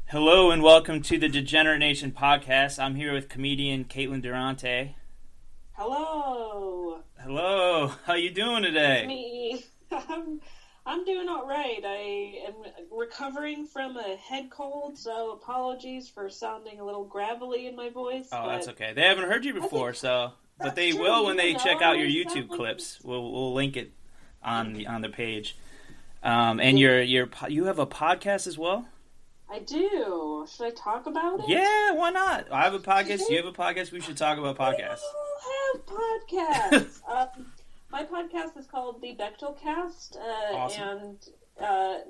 Hello and welcome to the Degenerate Nation podcast. I'm here with comedian Caitlin Durante. Hello. Hello. How you doing today? It's me. I'm doing all right. I am recovering from a head cold, so apologies for sounding a little gravelly in my voice. Oh, that's okay. They haven't heard you before, but they true. will when they check out your I YouTube sound like clips. We'll link it on the page. And you have a podcast as well? I do. Should I talk about it? Yeah, why not? I have a podcast. You have a podcast. We should talk about podcasts. We all have podcasts. My podcast is called The Bechtel Cast, Awesome. and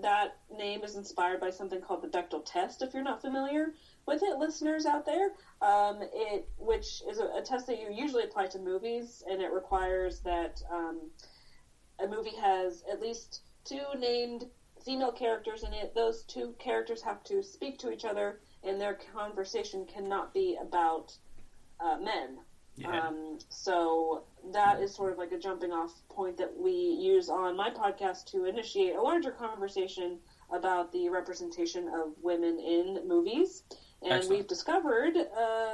that name is inspired by something called the Bechtel test. If you're not familiar with it, listeners out there, which is a test that you usually apply to movies, and it requires that a movie has at least two named female characters in it. Those two characters have to speak to each other, and their conversation cannot be about men. Yeah. So that is sort of like a jumping off point that we use on my podcast to initiate a larger conversation about the representation of women in movies. And Excellent. we've discovered,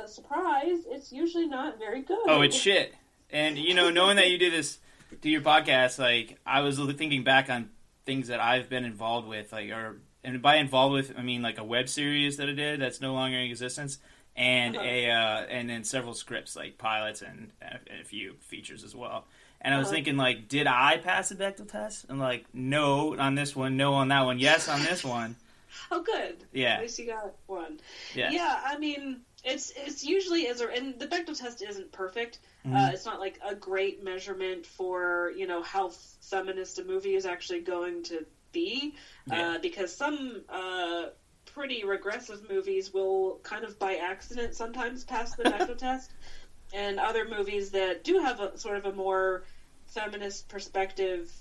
surprise, it's usually not very good. Oh, it's shit. And, knowing that you do your podcast, like, I was thinking back on things that I've been involved with, and by involved with, I mean, like, a web series that I did that's no longer in existence, and and then several scripts, like pilots and a few features as well. And I was thinking, like, did I pass the Bechdel test? I'm like, no on this one, no on that one, yes on this one. Oh, good. Yeah. At least you got one. Yes. Yeah, I mean, it's usually, and the Bechdel test isn't perfect. Mm-hmm. It's not like a great measurement for, how feminist a movie is actually going to be. Yeah. Because some pretty regressive movies will kind of by accident sometimes pass the Bechdel test. And other movies that do have a sort of a more feminist perspective,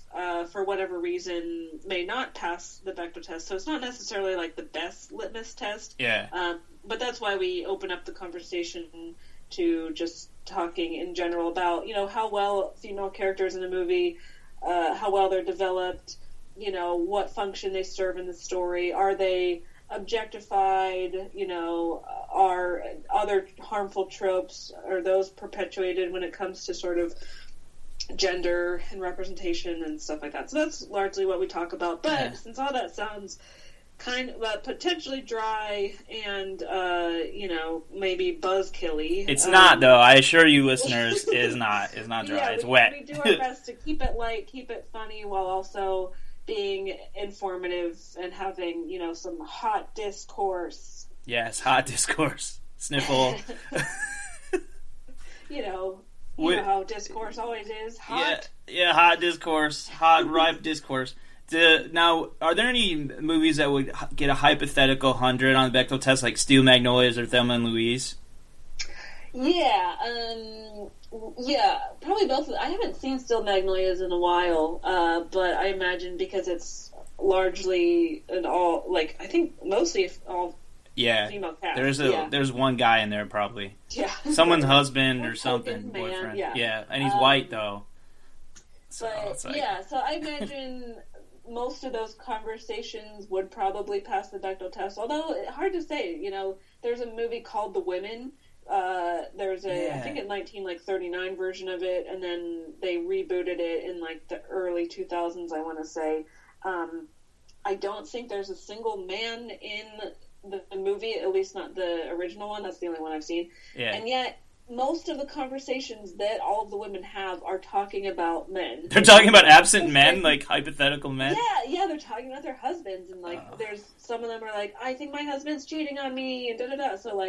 for whatever reason, may not pass the Bechdel test. So it's not necessarily like the best litmus test. Yeah. But that's why we open up the conversation to just talking in general about, how well female characters in a movie, how well they're developed, what function they serve in the story. Are they objectified? Are other harmful tropes, are those perpetuated when it comes to sort of gender and representation and stuff like that? So that's largely what we talk about. But since all that sounds kind of potentially dry and maybe buzzkilly, It's not, though. I assure you, listeners, is not dry. Yeah, it's wet. We do our best to keep it light, keep it funny, while also being informative and having, some hot discourse. Yes, hot discourse. Sniffle. You know how discourse always is. Hot. Yeah, hot discourse. Hot, ripe discourse. Now, are there any movies that would get a hypothetical 100 on the Bechdel test, like Steel Magnolias or Thelma and Louise? Yeah, probably both. I haven't seen Steel Magnolias in a while, but I imagine because it's largely I think mostly all female cast. There's one guy in there probably. Yeah. Someone's husband or something, Man, boyfriend. yeah. And he's white though. So I imagine most of those conversations would probably pass the Bechdel test. Although hard to say. There's a movie called The Women. There's I think in 1939 version of it, and then they rebooted it in like the early 2000s. I want to say. I don't think there's a single man in the movie, at least not the original one. That's the only one I've seen. Yeah. And yet, most of the conversations that all of the women have are talking about men. They're talking about absent men, like hypothetical men? Yeah, they're talking about their husbands, and there's some of them are like, I think my husband's cheating on me, and da-da-da. So,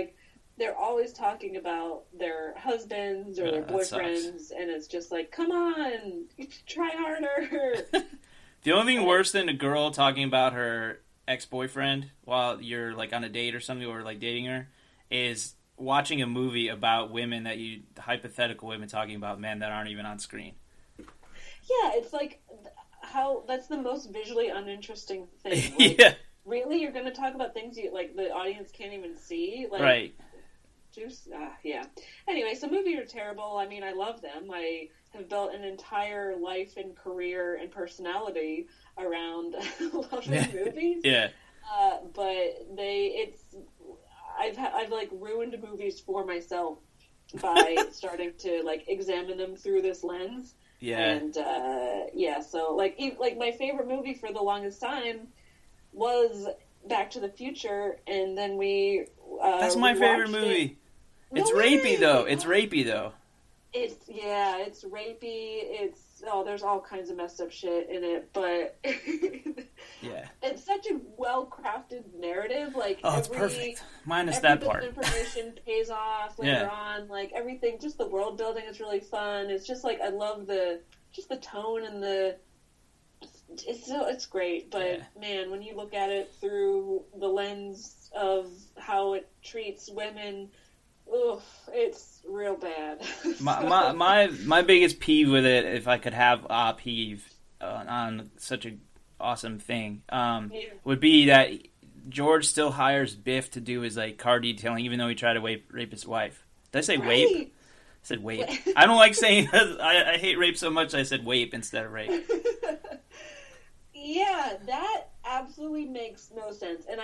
they're always talking about their husbands or their boyfriends, and it's just like, come on, try harder. The only thing worse than a girl talking about her ex-boyfriend while you're, on a date or something, or, dating her, is watching a movie about women hypothetical women talking about men that aren't even on screen. Yeah, it's that's the most visually uninteresting thing. Yeah. Really? You're going to talk about things the audience can't even see? Right. Yeah. Anyway, so movies are terrible. I mean, I love them. I have built an entire life and career and personality around loving movies. Yeah. But like ruined movies for myself by starting to like examine them through this lens. Yeah. And so like my favorite movie for the longest time was Back to the Future, and then we that's my favorite movie. It's rapey though. It's rapey though. It's rapey. There's all kinds of messed up shit in it, but yeah, it's such a well-crafted narrative. Like, it's perfect. Minus that part. Information pays off later on. Like everything, just the world building is really fun. It's just like I love the tone and it's great. But man, when you look at it through the lens of how it treats women, it's real bad. my biggest peeve with it, if I could have a peeve on such a awesome thing, would be that George still hires Biff to do his like car detailing, even though he tried to rape his wife. Did I say wape? I said wape. I don't like saying I hate rape so much. I said wape instead of rape. Yeah, that absolutely makes no sense, and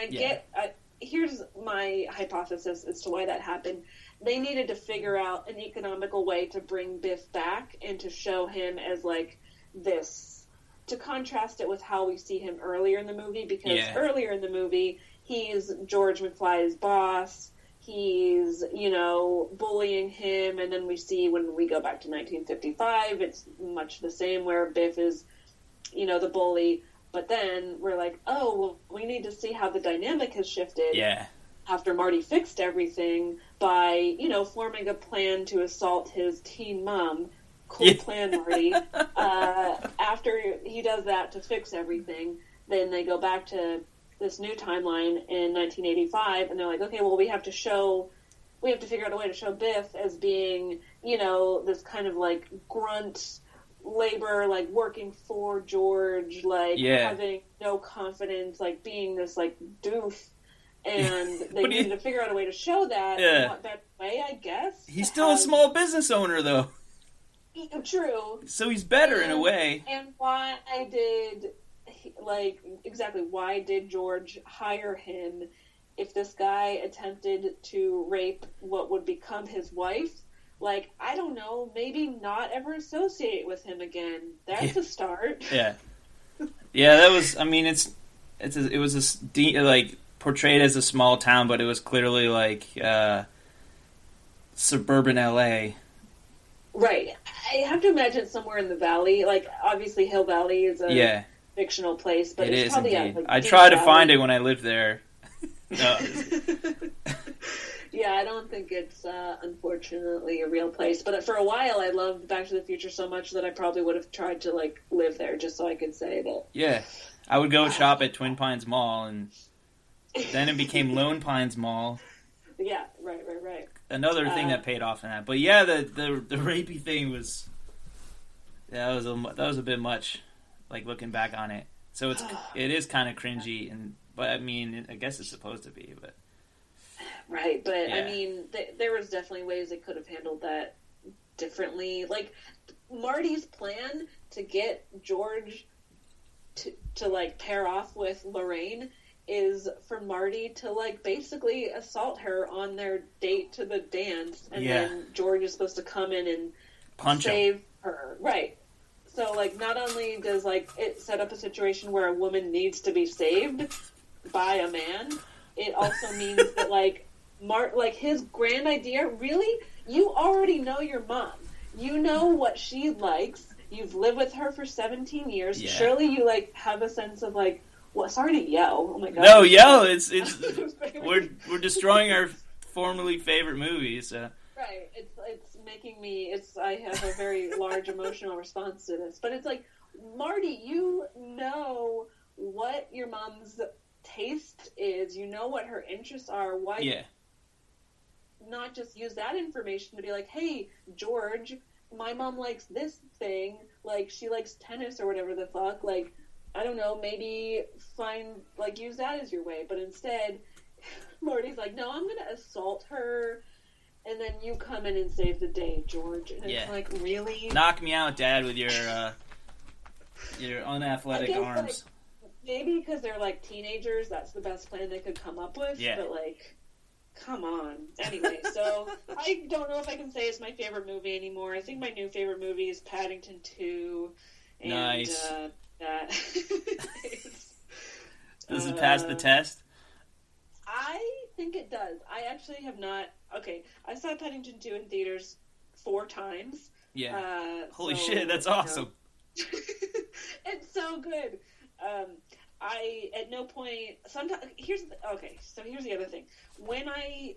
here's my hypothesis as to why that happened. They needed to figure out an economical way to bring Biff back and to show him as like this, to contrast it with how we see him earlier in the movie, because earlier in the movie, he's George McFly's boss. He's, bullying him, and then we see when we go back to 1955, it's much the same where Biff is, the bully. But then we're like, oh, well, we need to see how the dynamic has shifted. Yeah. After Marty fixed everything by, forming a plan to assault his teen mom. Cool plan, Marty. After he does that to fix everything, then they go back to this new timeline in 1985, and they're like, okay, well, we have to figure out a way to show Biff as being, this kind of like grunt labor, like working for George, like having no confidence, like being this like doof, and they needed to figure out a way to show that in what better way, I guess. He's still a small business owner though. True. So he's better in a way. And why did George hire him if this guy attempted to rape what would become his wife? Like, I don't know, maybe not ever associate with him again. That's a start. Yeah. Yeah, that was, I mean, it was portrayed as a small town, but it was clearly like suburban LA. Right. I have to imagine somewhere in the valley. Like, obviously Hill Valley is a fictional place, but it's probably I tried to find it when I lived there. No. Yeah, I don't think it's unfortunately a real place. But for a while, I loved Back to the Future so much that I probably would have tried to like live there just so I could say that. Yeah, I would go shop at Twin Pines Mall, and then it became Lone Pines Mall. Yeah, right. Another thing that paid off in that, but yeah, the rapey thing was that was a bit much. Like looking back on it, so it is kind of cringy, but I mean, I guess it's supposed to be, but. Right, but I mean, there was definitely ways they could have handled that differently. Like, Marty's plan to get George to like, pair off with Lorraine is for Marty to, like, basically assault her on their date to the dance, and then George is supposed to come in and save her. Right. So, like, not only does, like, it set up a situation where a woman needs to be saved by a man, it also means that, like, his grand idea, really, you already know your mom. You know what she likes. You've lived with her for 17 years. Yeah. Surely you, like, have a sense of, like, sorry to yell. Oh, my God. No, yell. It's we're destroying our formerly favorite movies. So. Right. It's making me, I have a very large emotional response to this. But it's like, Marty, you know what your mom's taste is. You know what her interests are. Why not just use that information to be like, hey, George, my mom likes this thing. Like, she likes tennis or whatever the fuck. Like, I don't know, maybe use that as your way. But instead, Marty's like, no, I'm going to assault her, and then you come in and save the day, George. And it's like, really? Knock me out, Dad, with your unathletic arms. Maybe because they're, like, teenagers, that's the best plan they could come up with. Yeah. But, like, Come on. Anyway, so I don't know if I can say it's my favorite movie anymore. I think my new favorite movie is Paddington 2. And, Nice. That Does it pass the test? I think it does. I actually have not. Okay, I saw Paddington 2 in theaters 4 times. Yeah. Holy so, shit, that's awesome. It's so good. I at no point. Sometimes here's the other thing. When I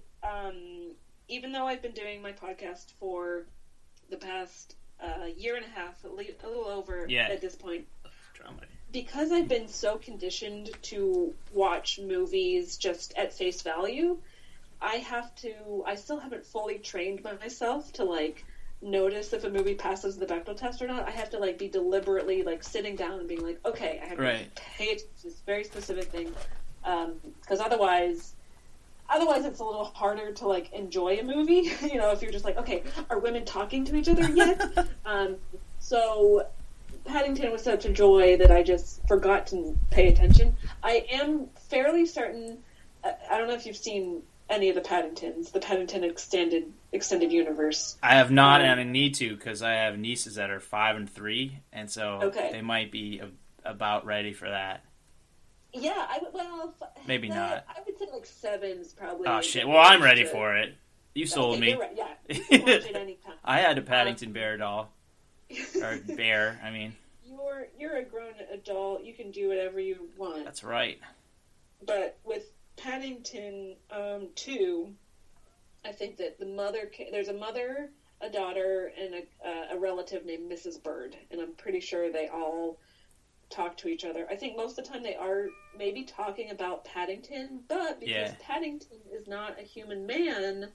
even though I've been doing my podcast for the past year and a half, a little over at this point, Drama. because I've been so conditioned to watch movies just at face value, I still haven't fully trained myself to, like, notice if a movie passes the Bechdel test or not. I have to, like, be deliberately, like, sitting down and being like, okay, I have to pay attention to this very specific thing. Because otherwise it's a little harder to, like, enjoy a movie. You know, if you're just like, okay, are women talking to each other yet? So Paddington was such a joy that I just forgot to pay attention. I am fairly certain, I don't know if you've seen any of the Paddingtons, the Paddington extended universe. I have not, and I need to, because I have nieces that are 5 and 3, and so they might be about ready for that. Yeah, maybe not. I would say like 7's probably. Oh shit! Well, I'm ready for it. You sold me. You're right. Yeah, you can watch it anytime. I had a Paddington bear doll, or bear. I mean, you're a grown adult. You can do whatever you want. That's right. But with Paddington 2, I think that there's a mother, a daughter, and a relative named Mrs. Bird, and I'm pretty sure they all talk to each other. I think most of the time they are maybe talking about Paddington, but because Paddington is not a human man,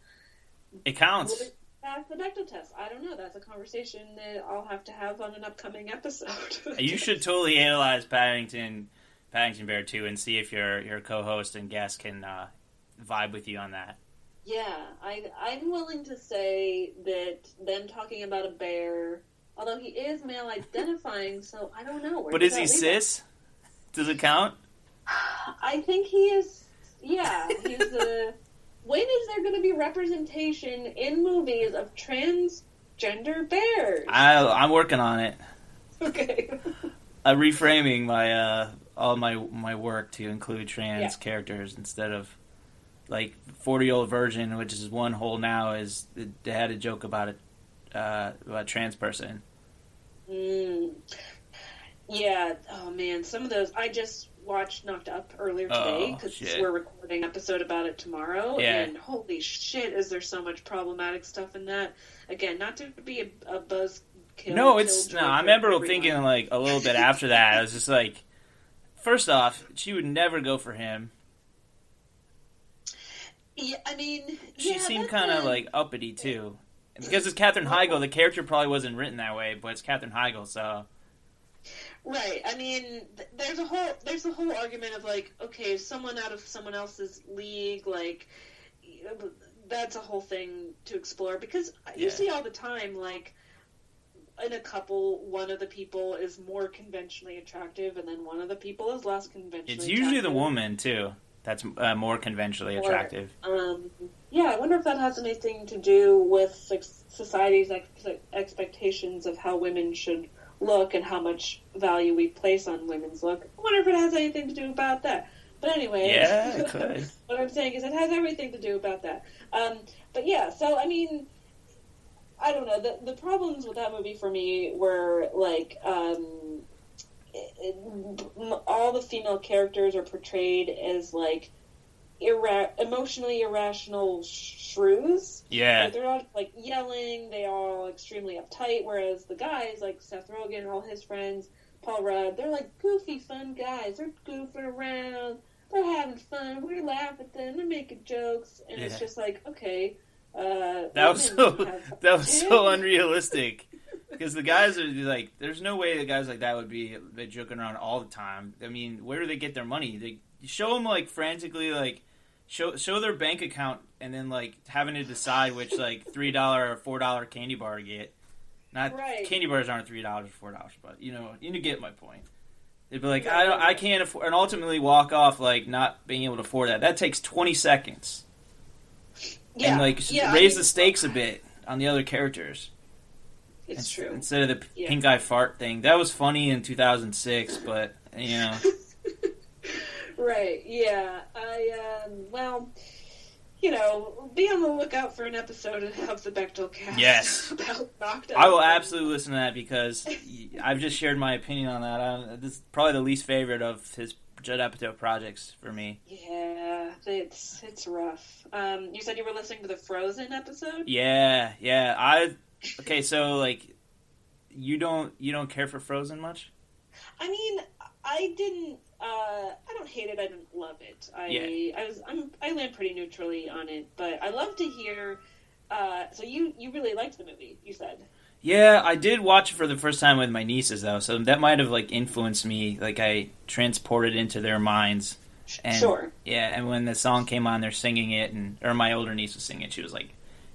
it counts. Will it pass the Bechdel test? I don't know. That's a conversation that I'll have to have on an upcoming episode. You should totally analyze Paddington Bear 2 and see if your co-host and guest can vibe with you on that. Yeah, I'm willing to say that them talking about a bear, although he is male identifying, so I don't know. But is he cis? Does it count? I think he is. Yeah, he's a. When is there going to be representation in movies of transgender bears? I'm working on it. Okay. I'm reframing my all my work to include trans characters instead of like 40-year-old virgin, which is one hole now. Is they had a joke about it about a trans person. Yeah. Oh man, some of those I just watched Knocked Up earlier today because we're recording an episode about it tomorrow. Yeah. And holy shit, is there so much problematic stuff in that? Again, not to be a buzzkill. No, I remember thinking like a little bit after that. I was just like, first off, she would never go for him. Yeah, I mean, she seemed kind of like uppity too. Because it's Katherine Heigl, the character probably wasn't written that way, but it's Katherine Heigl, so. Right. I mean, there's a whole argument of like, okay, someone out of someone else's league, like, that's a whole thing to explore because you see all the time, like, in a couple, one of the people is more conventionally attractive, and then one of the people is less conventionally. It's usually the woman too that's more conventionally attractive. Yeah, I wonder if that has anything to do with society's expectations of how women should look and how much value we place on women's look. I wonder if it has anything to do about that. But anyway, yeah, it could. What I'm saying is it has everything to do about that. But yeah, so I mean, I don't know. The problems with that movie for me were like all the female characters are portrayed as like emotionally irrational shrews. Yeah. Like, they're all like yelling, they are all extremely uptight, whereas the guys, like Seth Rogen and all his friends, Paul Rudd, they're like goofy, fun guys. They're goofing around, they're having fun, we laugh at them, they're making jokes, and it's just like, okay. That was so unrealistic. Because the guys are like, there's no way the guys like that would be joking around all the time. I mean, where do they get their money? They show them like frantically, like show their bank account, and then like having to decide which like $3 or $4 candy bar to get. Not candy bars aren't $3 or $4, but you get my point. They'd be like, I can't afford, and ultimately walk off like not being able to afford that. That takes 20 seconds. Yeah, and like yeah, raise the stakes a bit on the other characters. It's true. Instead of the pink eye fart thing. That was funny in 2006, but, you know. Right, yeah. Well, you know, be on the lookout for an episode of the Bechdel cast. Yes. About Knocked Up. I will absolutely listen to that because I've just shared my opinion on that. This is probably the least favorite of his Judd Apatow projects for me. Yeah, it's rough. You said you were listening to the Frozen episode? Yeah. Okay, so like you don't care for Frozen much? I mean, I didn't. I don't hate it. I didn't love it. I land pretty neutrally on it, but I love to hear. So you really liked the movie? You said. Yeah, I did watch it for the first time with my nieces though, so that might have like influenced me. Like I transported into their minds. And, sure. Yeah, and when the song came on, they're singing it, or my older niece was singing it. She was like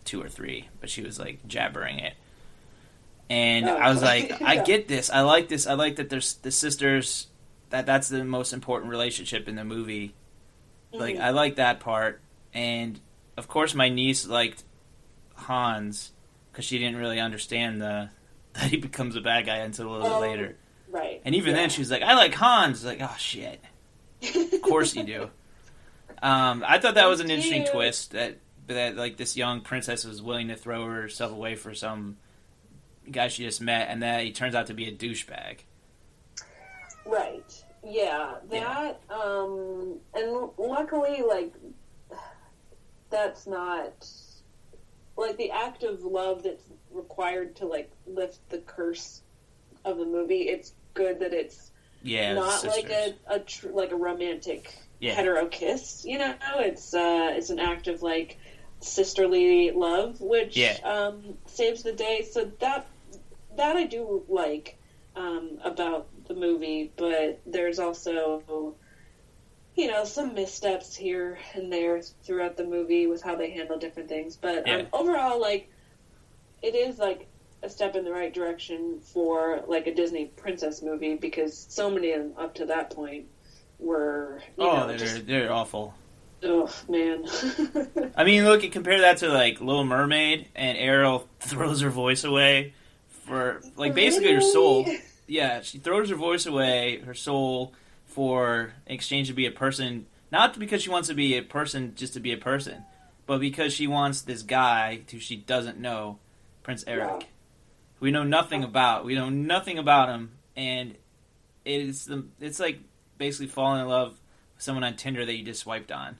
2 or 3, but she was like jabbering it. And I was like, yeah. I get this. I like this. I like that there's the sisters. That's the most important relationship in the movie. Like, I like that part. And, of course, my niece liked Hans because she didn't really understand that he becomes a bad guy until a little later. Right. And even then, she was like, I like Hans. Like, oh, shit. Of course you do. I thought that was an interesting twist, that like, this young princess was willing to throw herself away for some guy she just met, and that he turns out to be a douchebag. Right. Yeah. That. And luckily, like, that's not like the act of love that's required to like lift the curse of the movie. It's good that it's not like a romantic hetero kiss. You know, it's an act of like sisterly love, which saves the day. So that I do like about the movie, but there's also, you know, some missteps here and there throughout the movie with how they handle different things. But overall, like, it is like a step in the right direction for like a Disney princess movie, because so many of them up to that point were they're awful. Oh man. I mean, look, compare that to like Little Mermaid, and Ariel throws her voice away for like basically her soul. Yeah, she throws her voice away, her soul, for in exchange to be a person, not because she wants to be a person just to be a person, but because she wants this guy who she doesn't know, Prince Eric. Yeah. We know nothing about. We know nothing about him, and it's like basically falling in love with someone on Tinder that you just swiped on,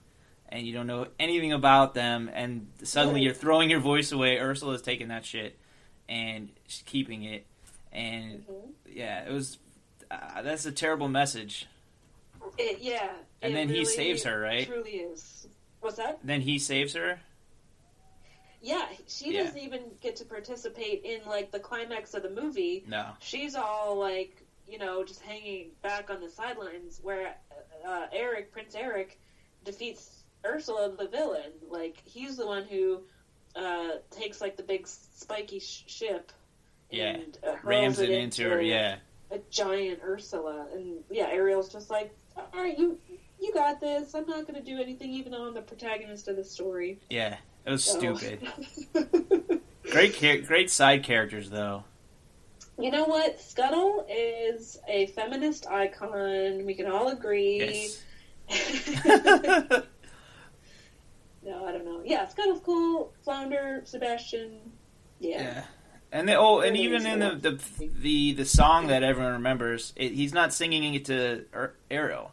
and you don't know anything about them, and suddenly you're throwing your voice away. Ursula's taking that shit, and she's keeping it, and it was that's a terrible message. And then he saves her, right? Truly is. What's that? Then he saves her. Yeah, she doesn't even get to participate in like the climax of the movie. No, she's all like, you know, just hanging back on the sidelines, where Prince Eric, defeats Ursula, the villain. Like, he's the one who takes like the big spiky ship and rams it into her. Yeah, a giant Ursula, and Ariel's just like, all right, you got this. I'm not going to do anything, even though I'm the protagonist of the story. Yeah, it was stupid. Great side characters, though. You know what? Scuttle is a feminist icon. We can all agree. Yes. No, I don't know. Yeah, Scuttle's cool. Flounder, Sebastian. Yeah. And even in the song that everyone remembers, he's not singing it to Ariel.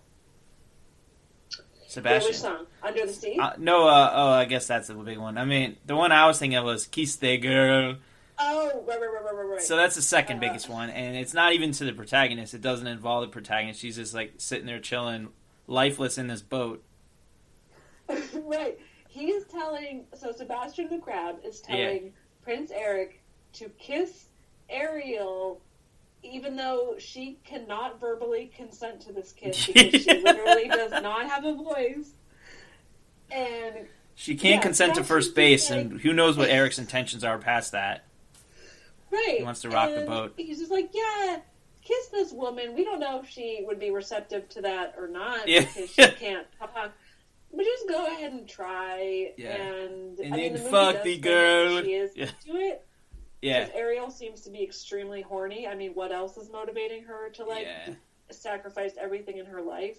Sebastian. Which song? Under the Sea? No, I guess that's the big one. I mean, the one I was thinking of was Kiss the Girl. Oh, right. So that's the second biggest one, and it's not even to the protagonist. It doesn't involve the protagonist. She's just like sitting there chilling, lifeless in this boat. Right. He's telling... So Sebastian the Crab is telling Prince Eric to kiss Ariel, even though she cannot verbally consent to this kiss, because she literally does not have a voice. And she can't consent to first base, and who knows what Eric's intentions are past that. Right. He wants to rock the boat. He's just like, kiss this woman. We don't know if she would be receptive to that or not, Yeah. because she can't talk. but just go ahead and try. Yeah. And And I mean, then the movie fuck does the say girl. that she is Yeah. into it. Yeah. Because Ariel seems to be extremely horny. I mean, what else is motivating her to sacrifice everything in her life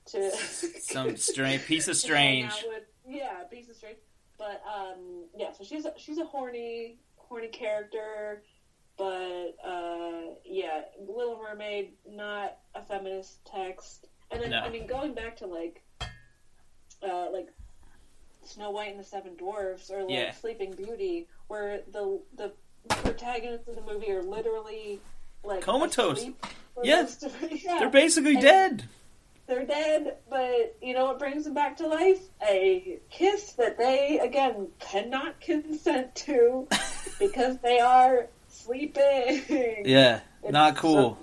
to Some piece of to hang strange. out with, piece of strange. But so she's a horny character. But Little Mermaid, not a feminist text. And then I mean, going back to like Snow White and the Seven Dwarfs or Sleeping Beauty, where the protagonists of the movie are literally like comatose. Yes, they're basically dead. They're dead, but you know what brings them back to life? A kiss that they again cannot consent to because they are sleeping. Yeah, not cool.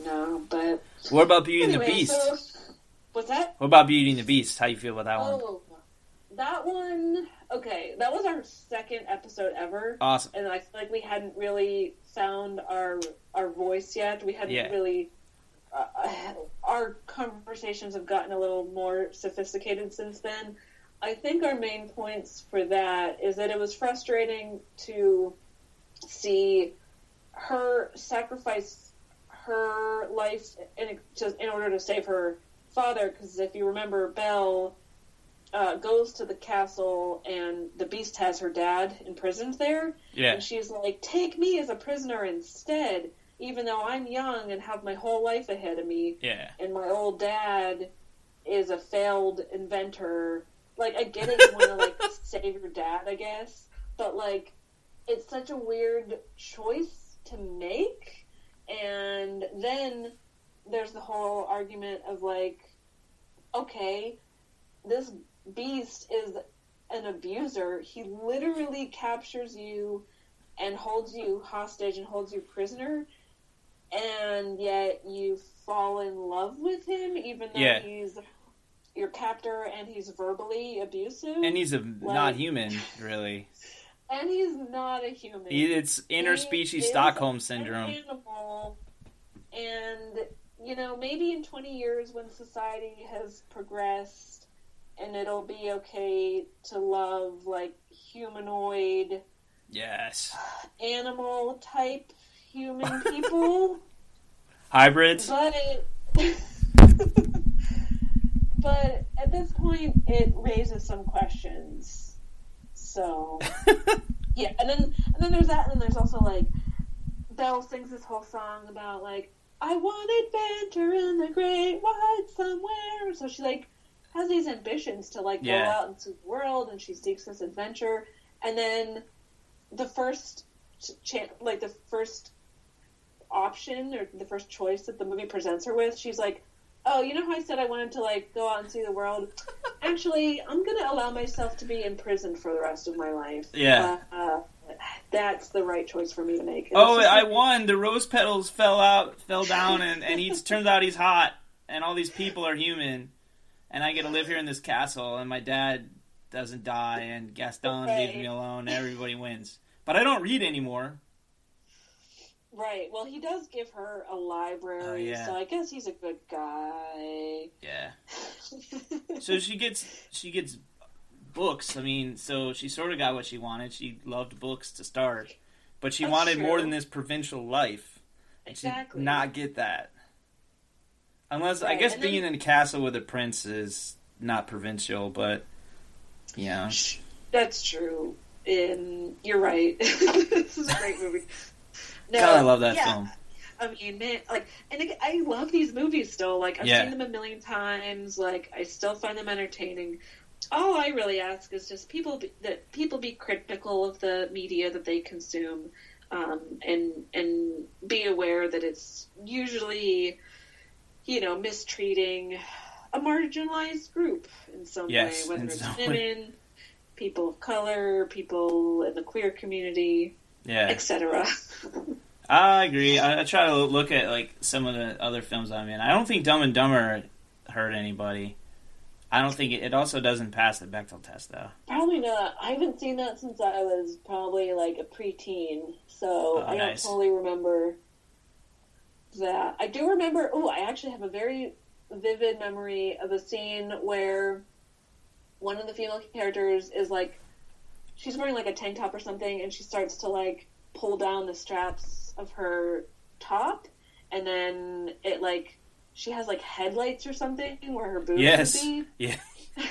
No, but what about Beauty and the Beast? So, what's that? What about Beauty and the Beast? How you feel about that one? Oh, that one. Okay, that was our second episode ever. Awesome. And I feel like we hadn't really found our voice yet. We hadn't really. Our conversations have gotten a little more sophisticated since then. I think our main points for that is that it was frustrating to see her sacrifice her life in order to save her father. Because if you remember, Belle goes to the castle and the Beast has her dad imprisoned there. Yeah. And she's like, take me as a prisoner instead, even though I'm young and have my whole life ahead of me. Yeah. And my old dad is a failed inventor. Like, I get it, you want to, like, save your dad, I guess. But, like, it's such a weird choice to make. And then there's the whole argument of, like, okay, this Beast is an abuser. He literally captures you and holds you hostage and holds you prisoner. And yet you fall in love with him, even though he's your captor and he's verbally abusive. And he's not human, really. And he's not a human. It's interspecies Stockholm syndrome. An animal. And, you know, maybe in 20 years when society has progressed and it'll be okay to love, like, humanoid... Yes. Animal-type human people. Hybrids. But at this point, it raises some questions. So, yeah, and then there's that, and then there's also, like, Belle sings this whole song about, like, I want adventure in the great wide somewhere. So she, like, has these ambitions to, like, go out into the world, and she seeks this adventure. And then the first option or the first choice that the movie presents her with, she's like, oh, you know how I said I wanted to, like, go out and see the world? Actually, I'm going to allow myself to be imprisoned for the rest of my life. Yeah. That's the right choice for me to make. And I won. The rose petals fell down, and turns out he's hot, and all these people are human, and I get to live here in this castle, and my dad doesn't die, and Gaston leaves me alone, and everybody wins. But I don't read anymore. Right. Well, he does give her a library, so I guess he's a good guy. Yeah. So she gets books. I mean, so she sort of got what she wanted. She loved books to start, but she wanted more than this provincial life. Exactly. She did not get that. Unless, I guess, being in a castle with a prince is not provincial, but, yeah. That's true. You're right. This is a great movie. No, God, I love that film. I mean, man, like, and I love these movies still. Like, I've seen them a million times. Like, I still find them entertaining. All I really ask is just people be critical of the media that they consume, and be aware that it's usually, you know, mistreating a marginalized group in some way, whether it's women, people of color, people in the queer community, etc. I agree. I try to look at, like, some of the other films I'm in. I don't think Dumb and Dumber hurt anybody. I don't think it also doesn't pass the Bechdel test, though. Probably not. I haven't seen that since I was probably, like, a preteen, so I don't totally remember that. I do remember, I actually have a very vivid memory of a scene where one of the female characters is like, she's wearing like a tank top or something, and she starts to like pull down the straps of her top, and then it like, she has like headlights or something where her boobs would be. Yeah.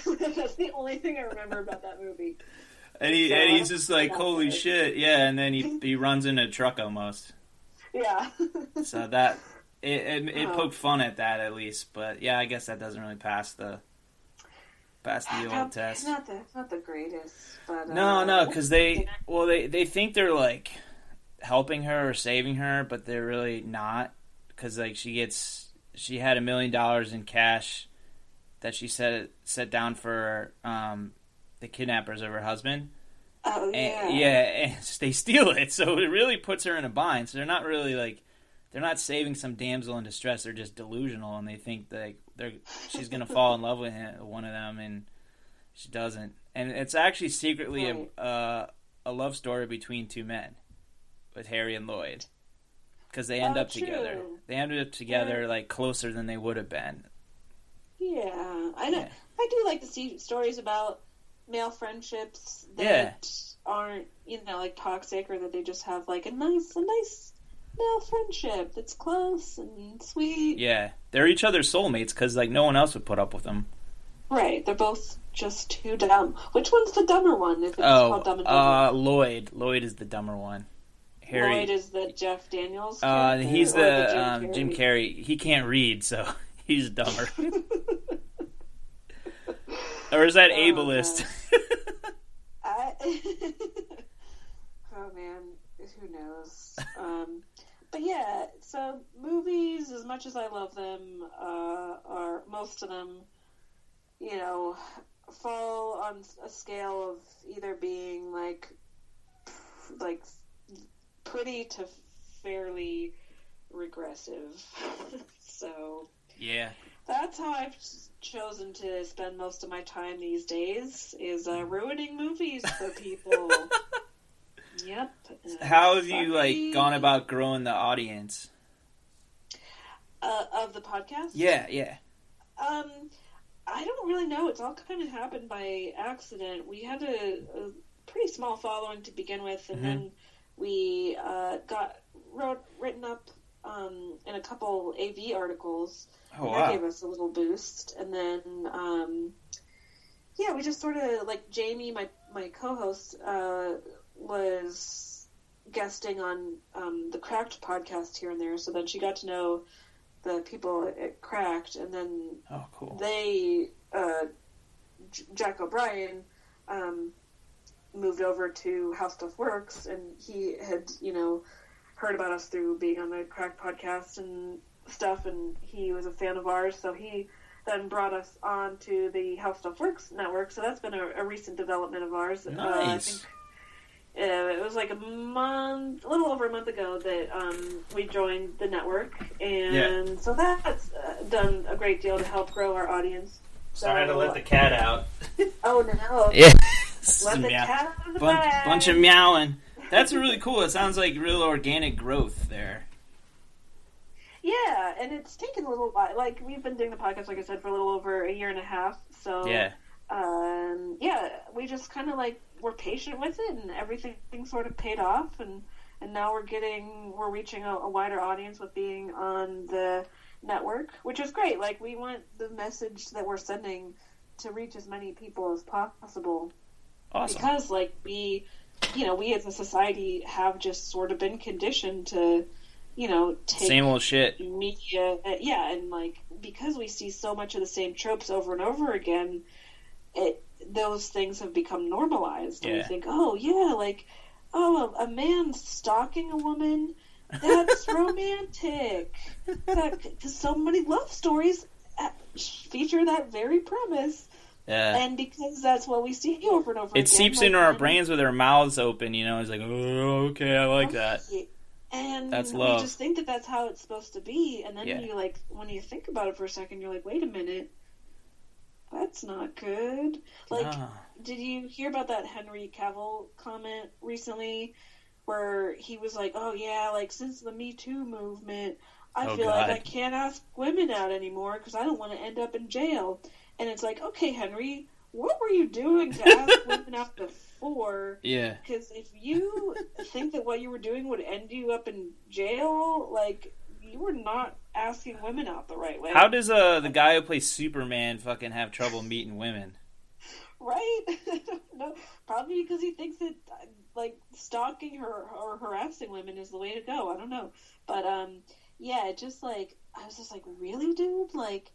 That's the only thing I remember about that movie. And he's just like, holy shit, yeah, and then he runs in a truck almost. Yeah. So that it poked fun at that at least, but yeah, I guess that doesn't really pass the old test. It's not the greatest, but no, because they think they're like helping her or saving her, but they're really not, because like she had $1 million in cash that she set down for the kidnappers of her husband. Oh, yeah. And they steal it, so it really puts her in a bind. So they're not really like, they're not saving some damsel in distress. They're just delusional, and they think that she's gonna fall in love with one of them, and she doesn't. And it's actually secretly a love story between two men, with Harry and Lloyd, because they end up together. They ended up together like closer than they would have been. Yeah, I know. Yeah. I do like to see stories about male friendships that aren't, like toxic, or that they just have like a nice male friendship that's close and sweet. Yeah, they're each other's soulmates because like no one else would put up with them. Right, they're both just too dumb. Which one's the dumber one? If it's called Dumb and Dumber? Lloyd is the dumber one. Harry. Lloyd is the Jeff Daniels. He's the Jim Carrey. He can't read, so he's dumber. Or is that ableist? Oh man, who knows? But yeah, so movies, as much as I love them, are most of them, fall on a scale of either being like pretty to fairly regressive. So yeah, that's how I've chosen to spend most of my time these days, is ruining movies for people. Yep. How have you gone about growing the audience of the podcast? Yeah. I don't really know. It's all kind of happened by accident. We had a pretty small following to begin with, and then we got written up in a couple AV articles. Oh, wow. That gave us a little boost. And then, we just sort of, like, Jamie, my co-host, was guesting on the Cracked podcast here and there, so then she got to know the people at Cracked, and then they, Jack O'Brien, moved over to How Stuff Works, and he had, heard about us through being on the Cracked podcast and stuff, and he was a fan of ours, so he then brought us on to the How Stuff Works network, so that's been a recent development of ours. Nice. I think it was like a little over a month ago that we joined the network, and so that's done a great deal to help grow our audience. Sorry to let the cat out. Oh no! Yeah, let the cat out of the bag. Bunch of meowing. That's really cool. It sounds like real organic growth there. Yeah, and it's taken a little while. Like, we've been doing the podcast, like I said, for a little over a year and a half. So we just kind of we're patient with it, and everything sort of paid off, and now we're reaching a wider audience with being on the network, which is great. Like, we want the message that we're sending to reach as many people as possible. Awesome. Because we as a society have just sort of been conditioned to, take same old shit media. And because we see so much of the same tropes over and over again, those things have become normalized. And we think, a man stalking a woman, that's romantic. Because so many love stories feature that very premise. Yeah. And because that's what we see over and over again. It seeps into our brains with our mouths open, it's like, oh, okay, I like that. And that's love. We just think that that's how it's supposed to be, and then when you think about it for a second, you're like, wait a minute, that's not good. Did you hear about that Henry Cavill comment recently, where he was like, oh yeah, since the Me Too movement, I feel like I can't ask women out anymore because I don't want to end up in jail. And it's like, okay, Henry, what were you doing to ask women out before? Yeah. Because if you think that what you were doing would end you up in jail, like, you were not asking women out the right way. How does the guy who plays Superman fucking have trouble meeting women? Right? No, probably because he thinks that, like, stalking her or harassing women is the way to go. I don't know. But, yeah, it just, like, I was just like, really, dude? Like,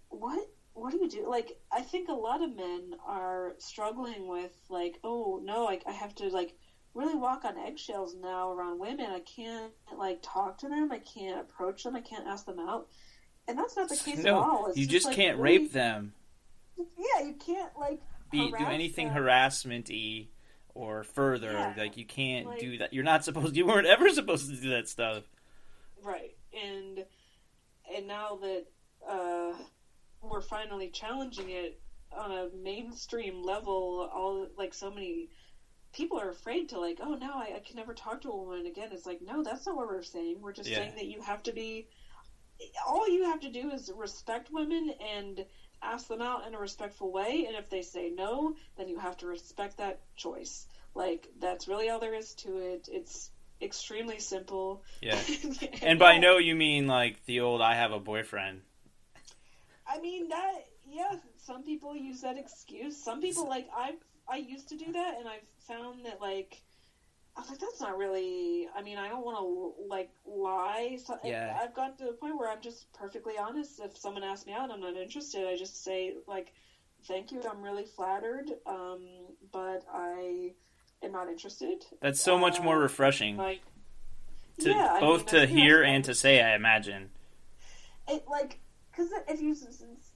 what do you do? Like, I think a lot of men are struggling with, like, oh, no, I have to, like, really walk on eggshells now around women. I can't, like, talk to them. I can't approach them. I can't ask them out. And that's not the case at all. It's you just like, can't really, rape them. Yeah, you can't, like, Do anything them. harassment-y or further. Yeah, like, you can't like, do that. You weren't ever supposed to do that stuff. Right. And now that we're finally challenging it on a mainstream level, all, like, so many people are afraid to, like, oh, no, I can never talk to a woman again. It's like, no, that's not what we're saying. We're just saying that you have to be, all you have to do is respect women and ask them out in a respectful way, and if they say no, then you have to respect that choice. Like, that's really all there is to it. It's extremely simple. Yeah. And by no, you mean, like, the old I have a boyfriend. I mean, that, yeah, some people use that excuse. Some people, like, I used to do that, and I've found that, like, I was like, that's not really, I mean, I don't want to, like, lie. So Yeah. I've gotten to the point where I'm just perfectly honest. If someone asks me out and I'm not interested, I just say, like, thank you, I'm really flattered, but I am not interested. That's so much more refreshing. Like, Both to hear and to say, I imagine. It, like, because if you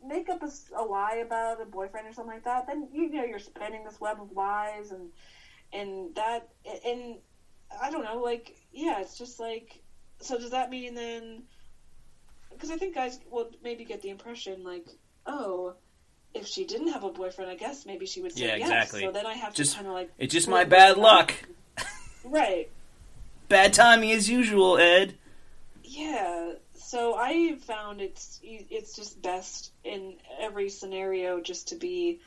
make up a lie about a boyfriend or something like that, then, you know, you're spinning this web of lies, and that, and I don't know, like, yeah, it's just like, so does that mean then, because I think guys will maybe get the impression, like, oh, if she didn't have a boyfriend, I guess maybe she would say yes. Exactly. So then I have to kind of, like, it's just my bad luck. Right. Bad timing as usual, Ed. Yeah. So I found it's just best in every scenario just to be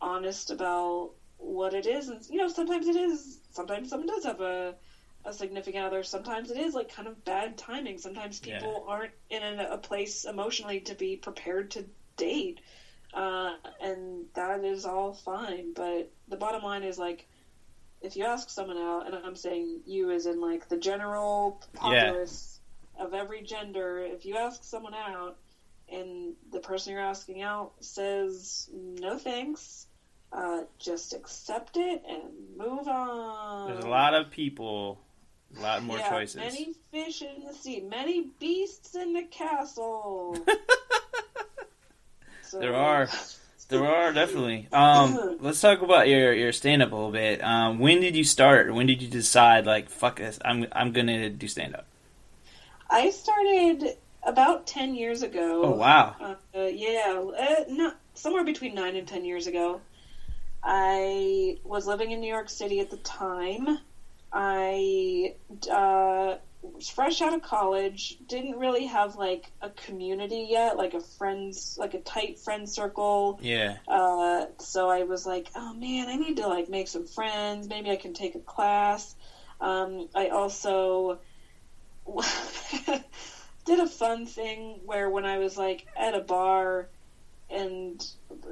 honest about what it is. And, you know, sometimes it is. Sometimes someone does have a significant other. Sometimes it is, like, kind of bad timing. Sometimes people aren't in a place emotionally to be prepared to date. And that is all fine. But the bottom line is, like, if you ask someone out, and I'm saying you as in, like, the general populace of every gender, if you ask someone out and the person you're asking out says no thanks, just accept it and move on. There's a lot of people, a lot more choices. Many fish in the sea, many beasts in the castle. So, There are definitely. Let's talk about your stand-up a little bit. When did you start? When did you decide, like, fuck this, I'm gonna do stand-up? I started about 10 years ago. Oh, wow. Somewhere between 9 and 10 years ago. I was living in New York City at the time. I was fresh out of college, didn't really have, like, a community yet, like a tight friend circle. Yeah. So I was like, oh man, I need to, like, make some friends. Maybe I can take a class. I also did a fun thing where when I was, like, at a bar and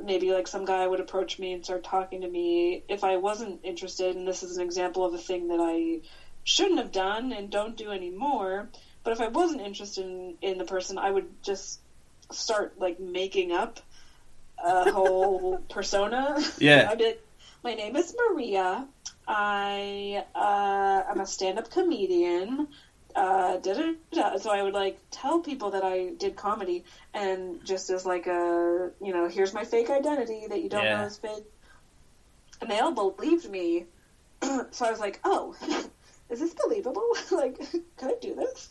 maybe, like, some guy would approach me and start talking to me, if I wasn't interested, and this is an example of a thing that I shouldn't have done and don't do anymore, but if I wasn't interested in the person, I would just start, like, making up a whole persona. Yeah. I'd be like, my name is Maria. I'm a stand-up comedian. So I would, like, tell people that I did comedy, and just as, like, a, you know, here's my fake identity that you don't know is fake. And they all believed me. So I was like, oh, is this believable? Like, could I do this?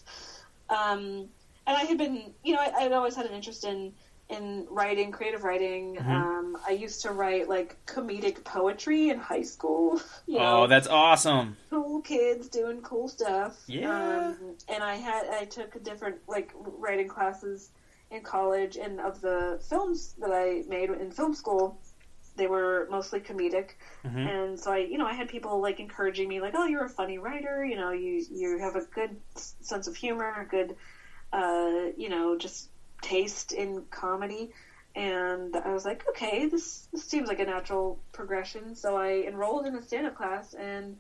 And I had been, you know, I'd always had an interest in writing, creative writing. Mm-hmm. I used to write, like, comedic poetry in high school. You know, that's awesome. Cool kids doing cool stuff. Yeah. And I took different, like, writing classes in college, and of the films that I made in film school, they were mostly comedic. Mm-hmm. And so I had people like encouraging me, like, oh, you're a funny writer, you have a good sense of humor, a good, just taste in comedy. And I was like, okay, this seems like a natural progression. So I enrolled in a stand-up class and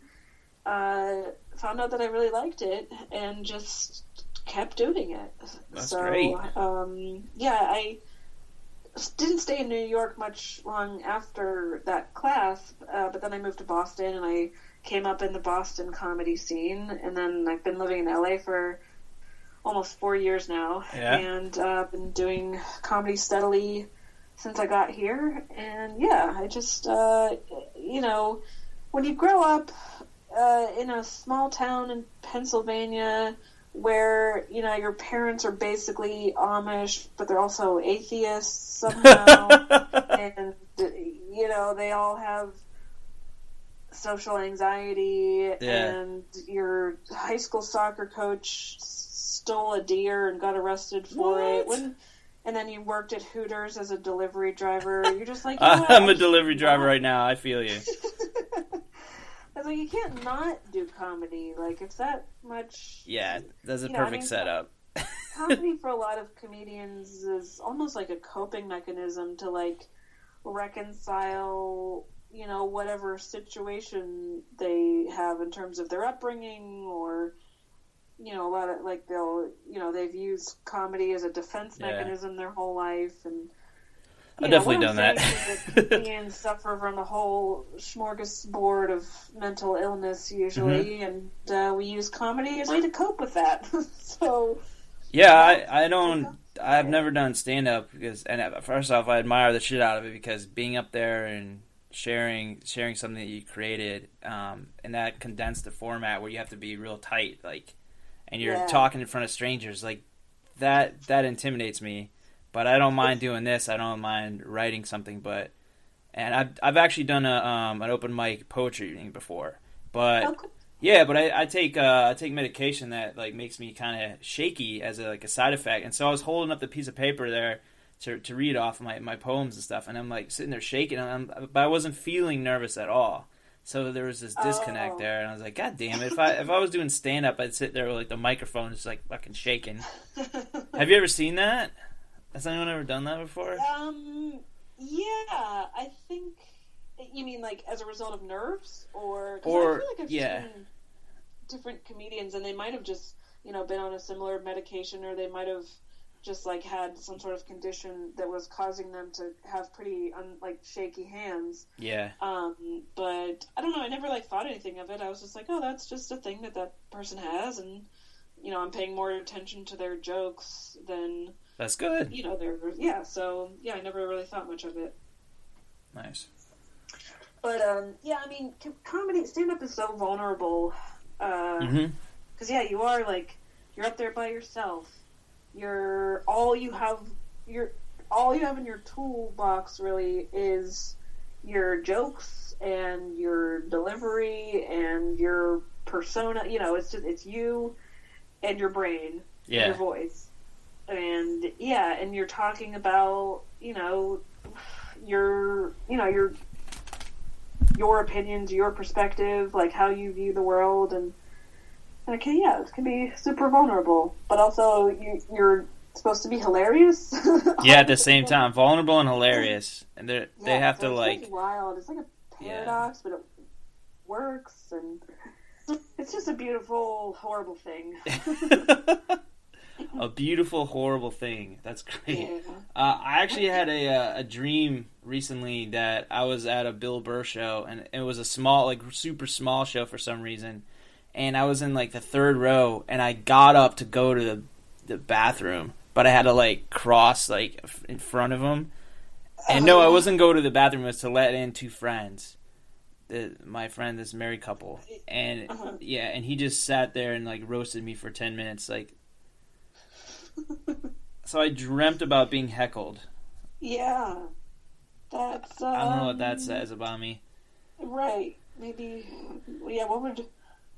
found out that I really liked it and just kept doing it. That's great. I didn't stay in New York much long after that class, but then I moved to Boston and I came up in the Boston comedy scene, and then I've been living in LA for almost 4 years now, and been doing comedy steadily since I got here. And I just, when you grow up in a small town in Pennsylvania where, your parents are basically Amish, but they're also atheists somehow, and, they all have social anxiety, and your high school soccer coach stole a deer and got arrested for it. And then you worked at Hooters as a delivery driver. You're just like, I'm a delivery driver right now. I feel you. I was like, you can't not do comedy. Like, it's that much. Yeah, that's a perfect setup. Comedy for a lot of comedians is almost like a coping mechanism to, like, reconcile, whatever situation they have in terms of their upbringing, or, a lot of, like, they've used comedy as a defense mechanism their whole life. And I've definitely done that. Comedians suffer from a whole smorgasbord of mental illness usually, and we use comedy as a way to cope with that. So, I've never done stand-up because, and first off, I admire the shit out of it because being up there and sharing something that you created, in that condensed format where you have to be real tight, like, and you're talking in front of strangers, like that intimidates me. But I don't mind doing this. I don't mind writing something. And I've actually done an open mic poetry reading before. But but I take medication that like makes me kind of shaky as a side effect. And so I was holding up the piece of paper there to read off my poems and stuff. And I'm like sitting there shaking. But I wasn't feeling nervous at all. So there was this disconnect there, and I was like, God damn it! If I was doing stand up, I'd sit there with like the microphone just like fucking shaking. Have you ever seen that? Has anyone ever done that before? I think you mean like as a result of nerves, or I feel like I've seen different comedians, and they might have just been on a similar medication, or they might have just like had some sort of condition that was causing them to have pretty shaky hands. Yeah. But I don't know. I never like thought anything of it. I was just like, oh, that's just a thing that person has, and I'm paying more attention to their jokes than. That's good. So I never really thought much of it. Nice. But comedy stand-up is so vulnerable. Because you are like you're up there by yourself. All you have in your toolbox really is your jokes and your delivery and your persona. It's you and your brain, and your voice. And and you're talking about your opinions, your perspective, like how you view the world, and it can be super vulnerable, but also you're supposed to be hilarious. At the same time, vulnerable and hilarious, and they have to like. It's wild. It's like a paradox, but it works, and it's just a beautiful, horrible thing. A beautiful, horrible thing. That's great. Yeah. I actually had a dream recently that I was at a Bill Burr show, and it was a small, super small show for some reason. And I was in, the third row, and I got up to go to the bathroom, but I had to, cross, in front of him. And no, I wasn't going to the bathroom. It was to let in two friends. My friend, this married couple. And, and he just sat there and, roasted me for 10 minutes, So I dreamt about being heckled. Yeah. I don't know what that says about me. Right. Maybe, what would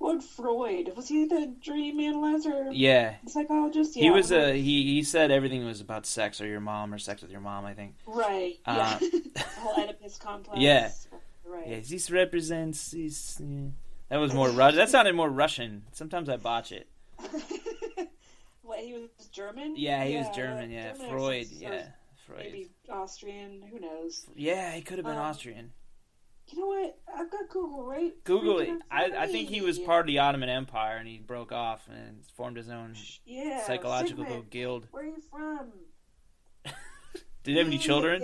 What Freud? Was he the dream analyzer? Yeah. Psychologist? Yeah. He was he said everything was about sex or your mom or sex with your mom, I think. Right. Yeah. The whole Oedipus complex. Yeah. Right. Yeah, this represents this. Yeah. That was more Russian. That sounded more Russian. Sometimes I botch it. What, he was German? Yeah, he was German. Yeah, German Freud. accent, Yeah, Freud. Maybe Austrian. Who knows? Yeah, he could have been Austrian. You know what? I've got Google right. Google it. I think he was part of the Ottoman Empire and he broke off and formed his own psychological Sigmund, guild. Where are you from? Did he have any children?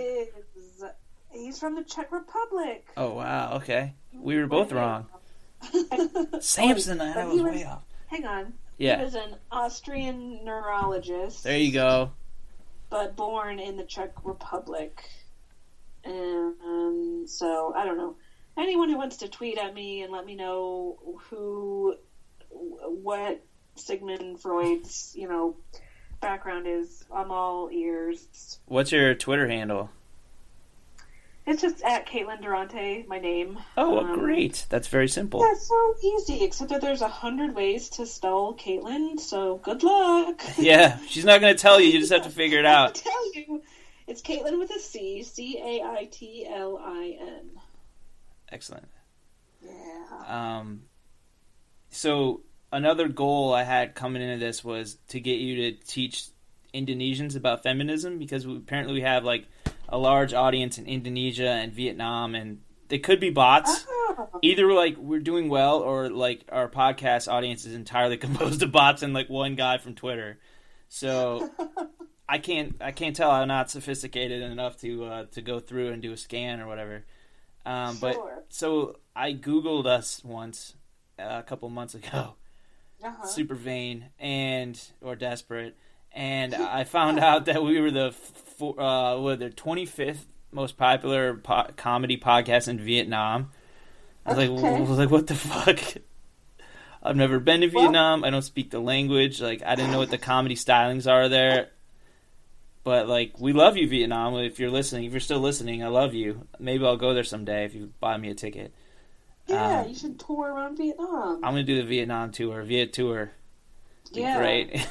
He's from the Czech Republic. Oh, wow. Okay. We were both wrong. Samson, I was way off. Hang on. Yeah. He was an Austrian neurologist. There you go. But born in the Czech Republic. And so, I don't know. Anyone who wants to tweet at me and let me know what Sigmund Freud's, background is, I'm all ears. What's your Twitter handle? It's just at Caitlin Durante, my name. Oh, great. That's very simple. Yeah, it's so easy, except that there's 100 ways to spell Caitlin, so good luck. Yeah, she's not going to tell you. You just have to figure it out. I'll tell you. It's Caitlin with a C, Caitlin. Excellent. Yeah. So another goal I had coming into this was to get you to teach Indonesians about feminism, because apparently we have like a large audience in Indonesia and Vietnam, and they could be bots. Oh. Either like we're doing well, or like our podcast audience is entirely composed of bots and like one guy from Twitter. So I can't tell I'm not sophisticated enough to go through and do a scan or whatever. But so I Googled us once a couple months ago, super vain or desperate, and I found out that we were the 25th most popular comedy podcast in Vietnam. I was like, what the fuck? I've never been to Vietnam. I don't speak the language. Like, I didn't know what the comedy stylings are there. But, like, we love you, Vietnam. If you're listening, if you're still listening, I love you. Maybe I'll go there someday if you buy me a ticket. Yeah, you should tour around Vietnam. I'm going to do the Vietnam tour, Viet Tour. Yeah. Great.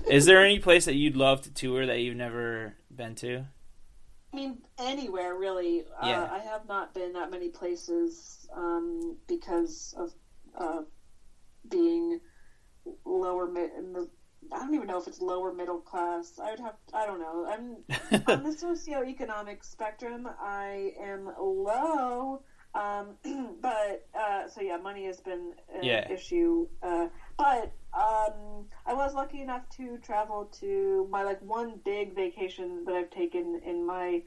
Is there any place that you'd love to tour that you've never been to? I mean, anywhere, really. Yeah. I have not been that many places because of being lower mid. I don't even know if it's lower middle class. I don't know. I'm on the socioeconomic spectrum. I am low. So yeah, money has been an issue. But I was lucky enough to travel to my one big vacation that I've taken in my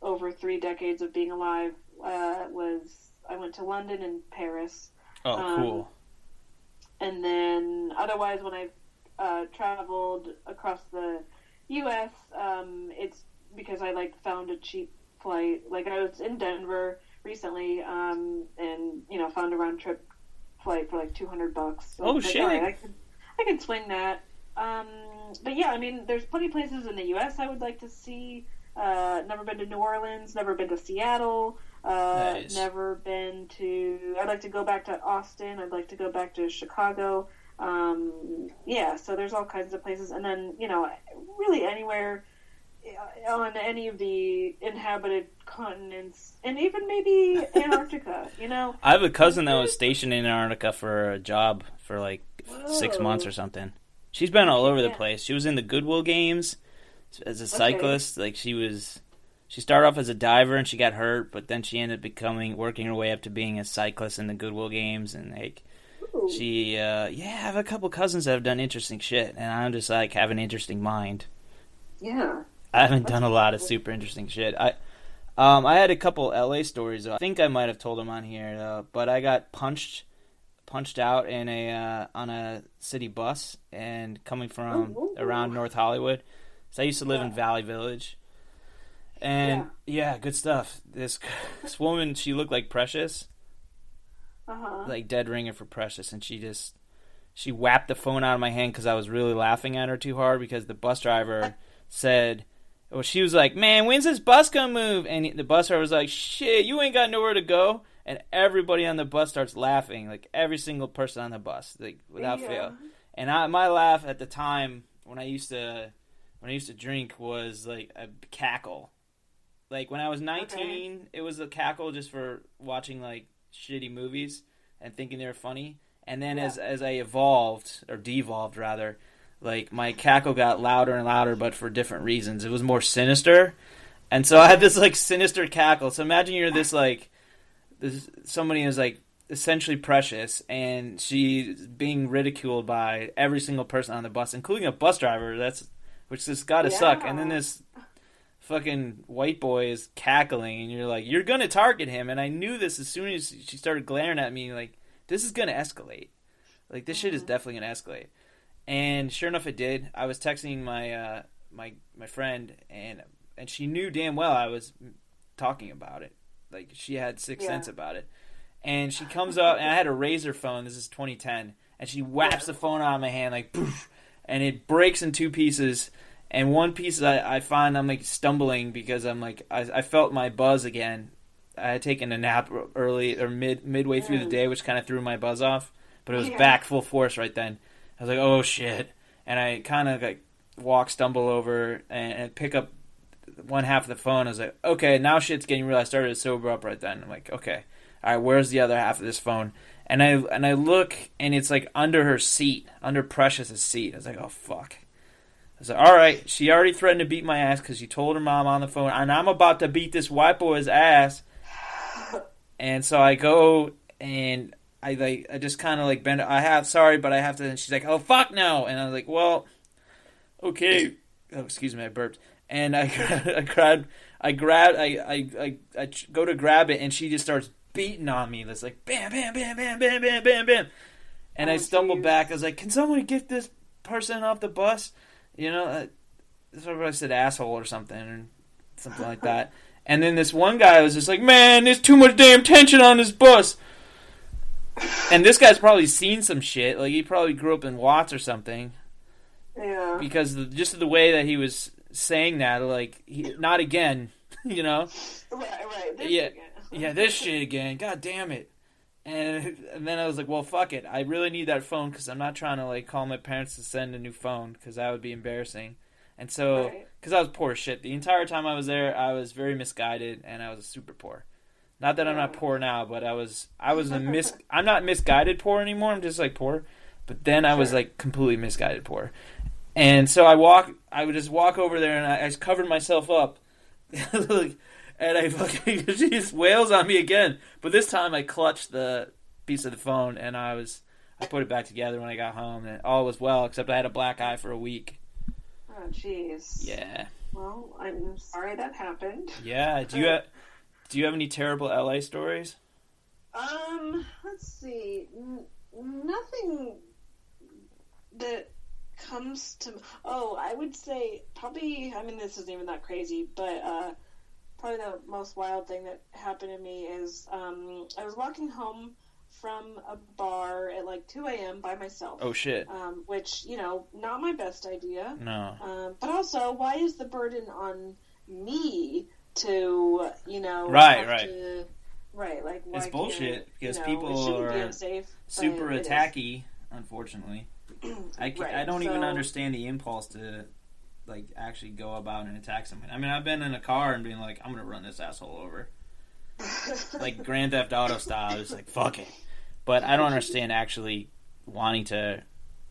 over 3 decades of being alive. I went to London and Paris. Oh, cool. And then otherwise, when I've traveled across the U.S., it's because I found a cheap flight. Like, I was in Denver recently, and found a round trip flight for $200. So oh shit! Right, I can swing that. But yeah, I mean, there's plenty of places in the U.S. I would like to see. Never been to New Orleans. Never been to Seattle. Nice. Never been to. I'd like to go back to Austin. I'd like to go back to Chicago. Yeah, so there's all kinds of places, and then really anywhere on any of the inhabited continents, and even maybe Antarctica. I have a cousin that was stationed in Antarctica for a job for 6 months or something. She's been all over the place. She was in the Goodwill Games as a cyclist. She started off as a diver and she got hurt, but then she ended up working her way up to being a cyclist in the Goodwill Games, and she I have a couple cousins that have done interesting shit, and I'm just have an interesting mind. Yeah. I haven't done a lot of super interesting shit. I had a couple LA stories. I think I might have told them on here, but I got punched out in on a city bus, and coming from around North Hollywood. So I used to live in Valley Village, and good stuff. This woman, she looked like Precious, like Dead Ringer for Precious, and she whapped the phone out of my hand because I was really laughing at her too hard, because the bus driver said. Well, she was like, man, when's this bus gonna move? And the bus driver was like, shit, you ain't got nowhere to go. and everybody on the bus starts laughing, like every single person on the bus, like without fail. And my laugh at the time when I used to drink was like a cackle. Like when I was 19, it was a cackle just for watching like shitty movies and thinking they were funny. And then as I evolved, or devolved rather, like my cackle got louder and louder, but for different reasons. It was more sinister. And so I had this like sinister cackle. So imagine you're somebody who's like essentially precious, and she's being ridiculed by every single person on the bus, including a bus driver. Which just gotta suck. And then this fucking white boy is cackling, and you're like, you're gonna target him. And I knew this as soon as she started glaring at me, like, this is gonna escalate. Like, this shit is definitely gonna escalate. And sure enough, it did. I was texting my my friend, and she knew damn well I was talking about it. Like, she had sixth sense about it. And she comes up, and I had a Razr phone. This is 2010, and she whaps the phone out of my hand like, poof, and it breaks in two pieces. And one piece I find I'm like stumbling because I'm like I felt my buzz again. I had taken a nap early or midway through the day, which kind of threw my buzz off. But it was back full force right then. I was like, oh shit! And I kind of like stumble over and pick up one half of the phone. I was like, okay, now shit's getting real. I started to sober up right then. I'm like, okay, all right, where's the other half of this phone? And I look, and it's like under her seat, under Precious's seat. I was like, oh fuck. I was like, all right, she already threatened to beat my ass because she told her mom on the phone, and I'm about to beat this white boy's ass. And so I go, and I just kind of like bend. Sorry, but I have to. And she's like, oh fuck no. And I was like, well, okay. Oh, excuse me, I burped. And I go to grab it, and she just starts beating on me. It's like bam, bam, bam, bam, bam, bam, bam, bam. And I stumbled back. I was like, can someone get this person off the bus? You know, I said asshole or something like that. And then this one guy was just like, man, there's too much damn tension on this bus. And this guy's probably seen some shit. Like, he probably grew up in Watts or something. Yeah. Because just the way that he was saying that, like, not again, you know? Right. This shit again. God damn it. And then I was like, well, fuck it. I really need that phone because I'm not trying to, like, call my parents to send a new phone because that would be embarrassing. And so, because I was poor as shit. The entire time I was there, I was very misguided, and I was super poor. Not that I'm not poor now, but I was I'm not misguided poor anymore. I'm just, like, poor. But then I was, like, completely misguided poor. And so I would just walk over there, and I covered myself up. And she just wails on me again. But this time I clutched the piece of the phone, and I put it back together when I got home, and all was well, except I had a black eye for a week. Oh, jeez. Yeah. Well, I'm sorry that happened. Yeah. Do you have any terrible LA stories? Let's see. Nothing that comes to... Oh, I would say probably... I mean, this isn't even that crazy, but... Probably the most wild thing that happened to me is I was walking home from a bar at like 2 a.m. by myself. Oh, shit. Which, you know, not my best idea. No. But also, why is the burden on me to, you know... Right. Like, why it's bullshit because people be are unsafe, super attacky, unfortunately. I don't even understand the impulse to... like, actually go about and attack someone. I mean, I've been in a car and being like, I'm gonna run this asshole over. Like, Grand Theft Auto style. It's like, fuck it. But I don't understand actually wanting to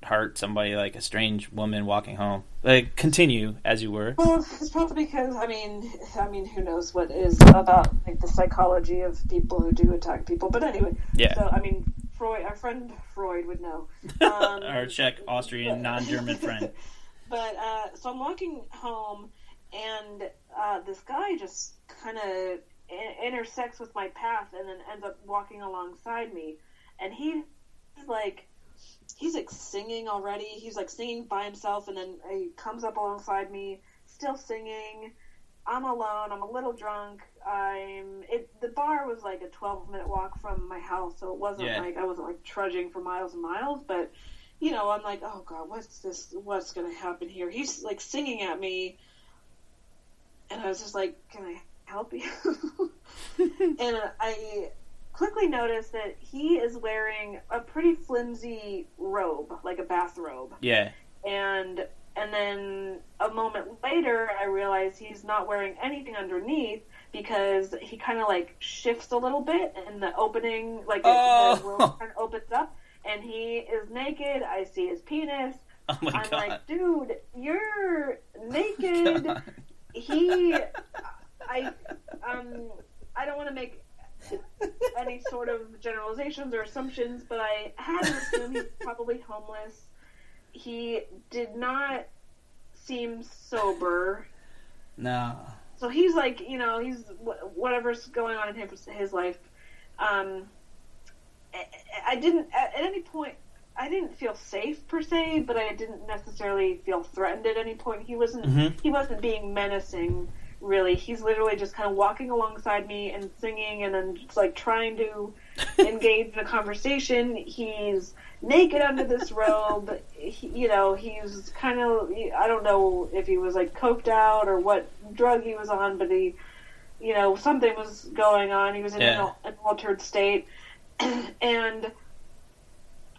hurt somebody, like a strange woman walking home. Like, continue as you were. Well, it's probably because, I mean, who knows what is about, like, the psychology of people who do attack people. But anyway. Yeah. So, I mean, our friend Freud would know. Our Czech, Austrian, non-German friend. But, so I'm walking home, and this guy just kind of intersects with my path and then ends up walking alongside me. And he's like singing already. He's like singing by himself, and then he comes up alongside me, still singing. I'm alone. I'm a little drunk. The bar was like a 12-minute walk from my house, so it wasn't like I wasn't like trudging for miles and miles, but... You know, I'm like, oh God, what's going to happen here? He's like singing at me, and I was just like, can I help you? And quickly noticed that he is wearing a pretty flimsy robe, like a bathrobe. Yeah. And then a moment later, I realized he's not wearing anything underneath because he kind of like shifts a little bit and the opening, like the robe kind of opens up and he is naked. I see his penis. Oh my I'm God. like, dude, you're naked. I don't want to make any sort of generalizations or assumptions, but I had to assume he's probably homeless. He did not seem sober. No. So he's like, he's whatever's going on in his life. I didn't, at any point, I didn't feel safe per se, but I didn't necessarily feel threatened at any point. He wasn't being menacing, really. He's literally just kind of walking alongside me and singing and then just like trying to engage in a conversation. He's naked under this robe. He's kind of, I don't know if he was like coked out or what drug he was on, but he, something was going on. He was in an altered state. And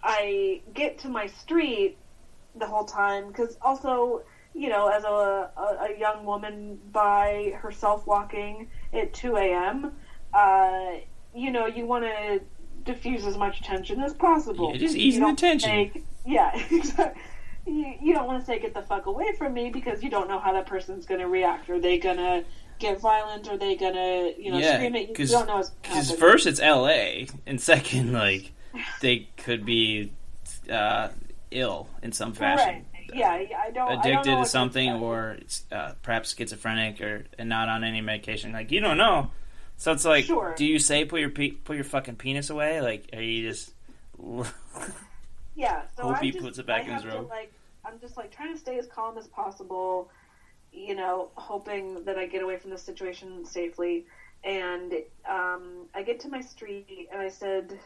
I get to my street the whole time because also, as a young woman by herself walking at 2 a.m., you want to diffuse as much tension as possible. Yeah, just easing the tension. Exactly. You don't want to say, get the fuck away from me, because you don't know how that person's going to react. Are they going to get violent? Are they going to, scream at you? You don't know what's happening. Because first it's L.A., and second, like, they could be ill in some fashion. Right. Yeah, I don't addicted know to something, or perhaps schizophrenic, and not on any medication. Like, you don't know. So it's like, do you say put your fucking penis away? Like, are you just yeah? So hope he puts it back in his robe? I'm just like trying to stay as calm as possible, hoping that I get away from this situation safely. And I get to my street, and I said,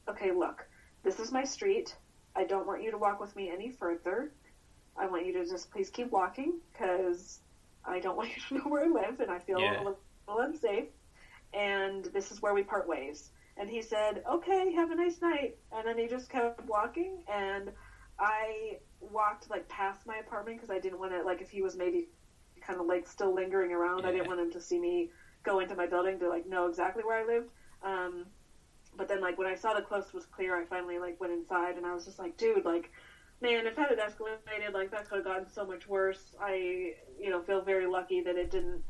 "Okay, look, this is my street. I don't want you to walk with me any further. I want you to just please keep walking, because I don't want you to know where I live, and I feel a little unsafe. And this is where we part ways." And he said, "Okay, have a nice night." And then he just kept walking, and I walked past my apartment because I didn't want to, if he was maybe kind of still lingering around, I didn't want him to see me go into my building to know exactly where I lived. But then when I saw the coast was clear, I finally went inside, and I was just like, dude, man, if that had escalated, that could have gotten so much worse. I, feel very lucky that it didn't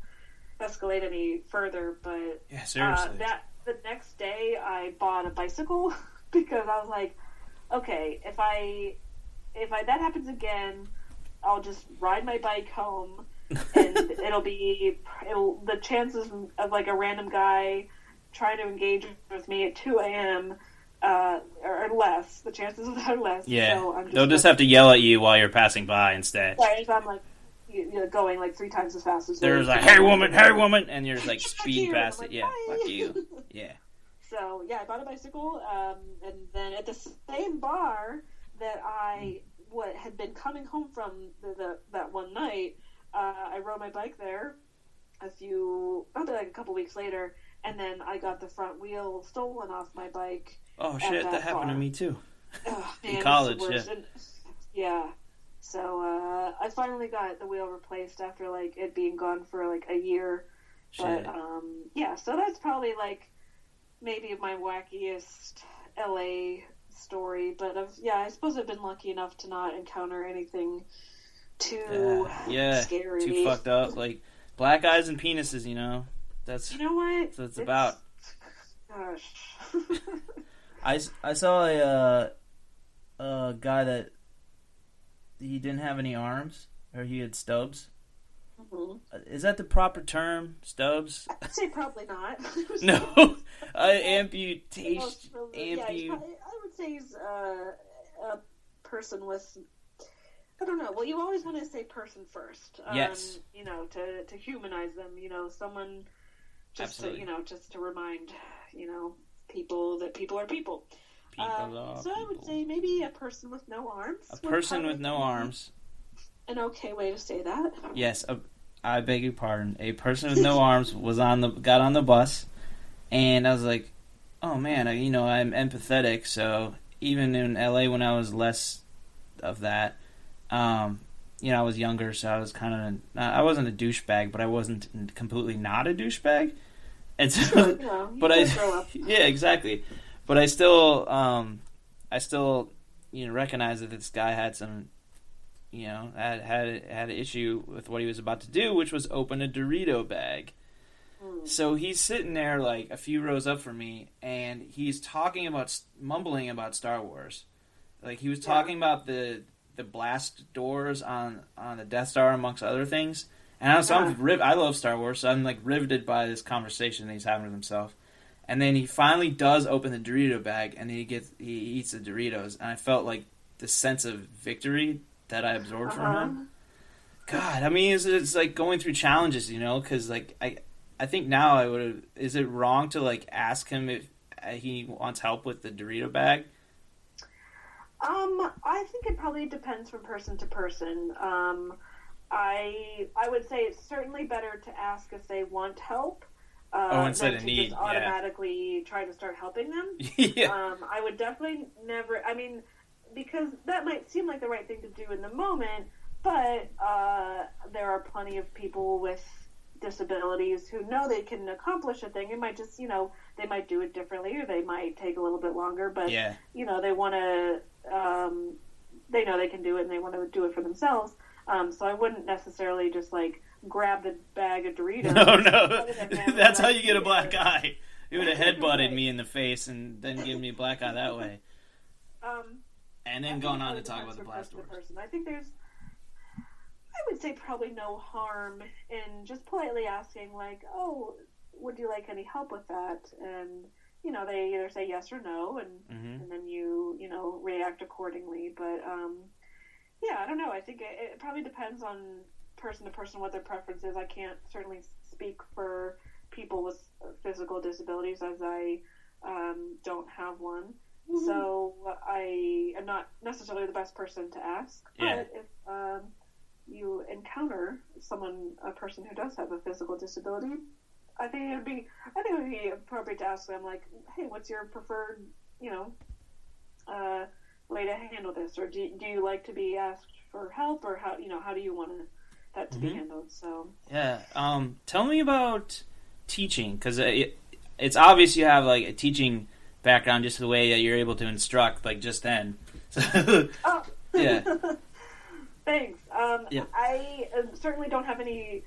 escalate any further. But yeah, seriously. The next day I bought a bicycle because I was like, okay, if that happens again, I'll just ride my bike home, and the chances of a random guy trying to engage with me at 2 a.m. Are less. The chances of that are less. Yeah, so they'll just have to yell at you while you're passing by instead. Right, so I'm going 3 times as fast as there's hey woman, and you're just speeding past it. Yeah, fuck you. Yeah. So I bought a bicycle, and then at the same bar that I had been coming home from that one night, I rode my bike there a couple weeks later, and then I got the front wheel stolen off my bike. Oh shit, that happened to me too. Oh, man, in college, yeah. So I finally got the wheel replaced after it being gone for a year. Shit. But so that's probably maybe my wackiest LA story. But I suppose I've been lucky enough to not encounter anything too scary, too fucked up. Black eyes and penises, That's what it's about. Gosh. I saw a guy that he didn't have any arms, or he had stubs. Mm-hmm. Is that the proper term, stubs? I'd say probably not. No, amputation. I would say he's a person with. I don't know. Well, you always want to say person first. Yes. To humanize them. Someone. Just to remind, people that people are people. So I would say maybe a person with no arms. A person with no arms. An okay way to say that. Yes, I beg your pardon. A person with no arms got on the bus, and I was like, oh man, I'm empathetic. So even in LA when I was less of that, I was younger, so I was I wasn't a douchebag, but I wasn't completely not a douchebag. And so, but yeah, exactly. But I still recognize that this guy had some, had an issue with what he was about to do, which was open a Dorito bag. So he's sitting there like a few rows up from me, and he's mumbling about Star Wars. Like he was talking about the blast doors on the Death Star, amongst other things. And I love Star Wars, so I'm like riveted by this conversation that he's having with himself. And then he finally does open the Dorito bag, and then he eats the Doritos, and I felt like the sense of victory that I absorbed from him. God, I mean, it's like going through challenges, because like I think now I would have. Is it wrong to like ask him if he wants help with the Dorito bag? I think it probably depends from person to person. I would say it's certainly better to ask if they want help. Instead than of to need, just automatically try to start helping them. Yeah. I would definitely never. I mean, because that might seem like the right thing to do in the moment, but there are plenty of people with disabilities who know they can accomplish a thing. It might just, they might do it differently, or they might take a little bit longer. But yeah. They want to. They know they can do it, and they want to do it for themselves. So I wouldn't necessarily just like grab the bag of Doritos. No. That's how you get a black eye. He would have headbutted me in the face and then give me a black eye that way. And then gone on to talk about the blast doors. I think I would say probably no harm in just politely asking, like, oh, would you like any help with that? And, they either say yes or no, and then you react accordingly. But, yeah, I don't know. I think it probably depends on person to person what their preference is. I can't certainly speak for people with physical disabilities, as I don't have one. Mm-hmm. So I am not necessarily the best person to ask. Yeah. But if you encounter a person who does have a physical disability, I think it would be appropriate to ask them, like, hey, what's your preferred, way to handle this, or do you like to be asked for help, or how do you want that to be handled? So yeah, tell me about teaching, because it's obvious you have like a teaching background, just the way that you're able to instruct, like just then. So, oh. Yeah. Thanks. Yep. I certainly don't have any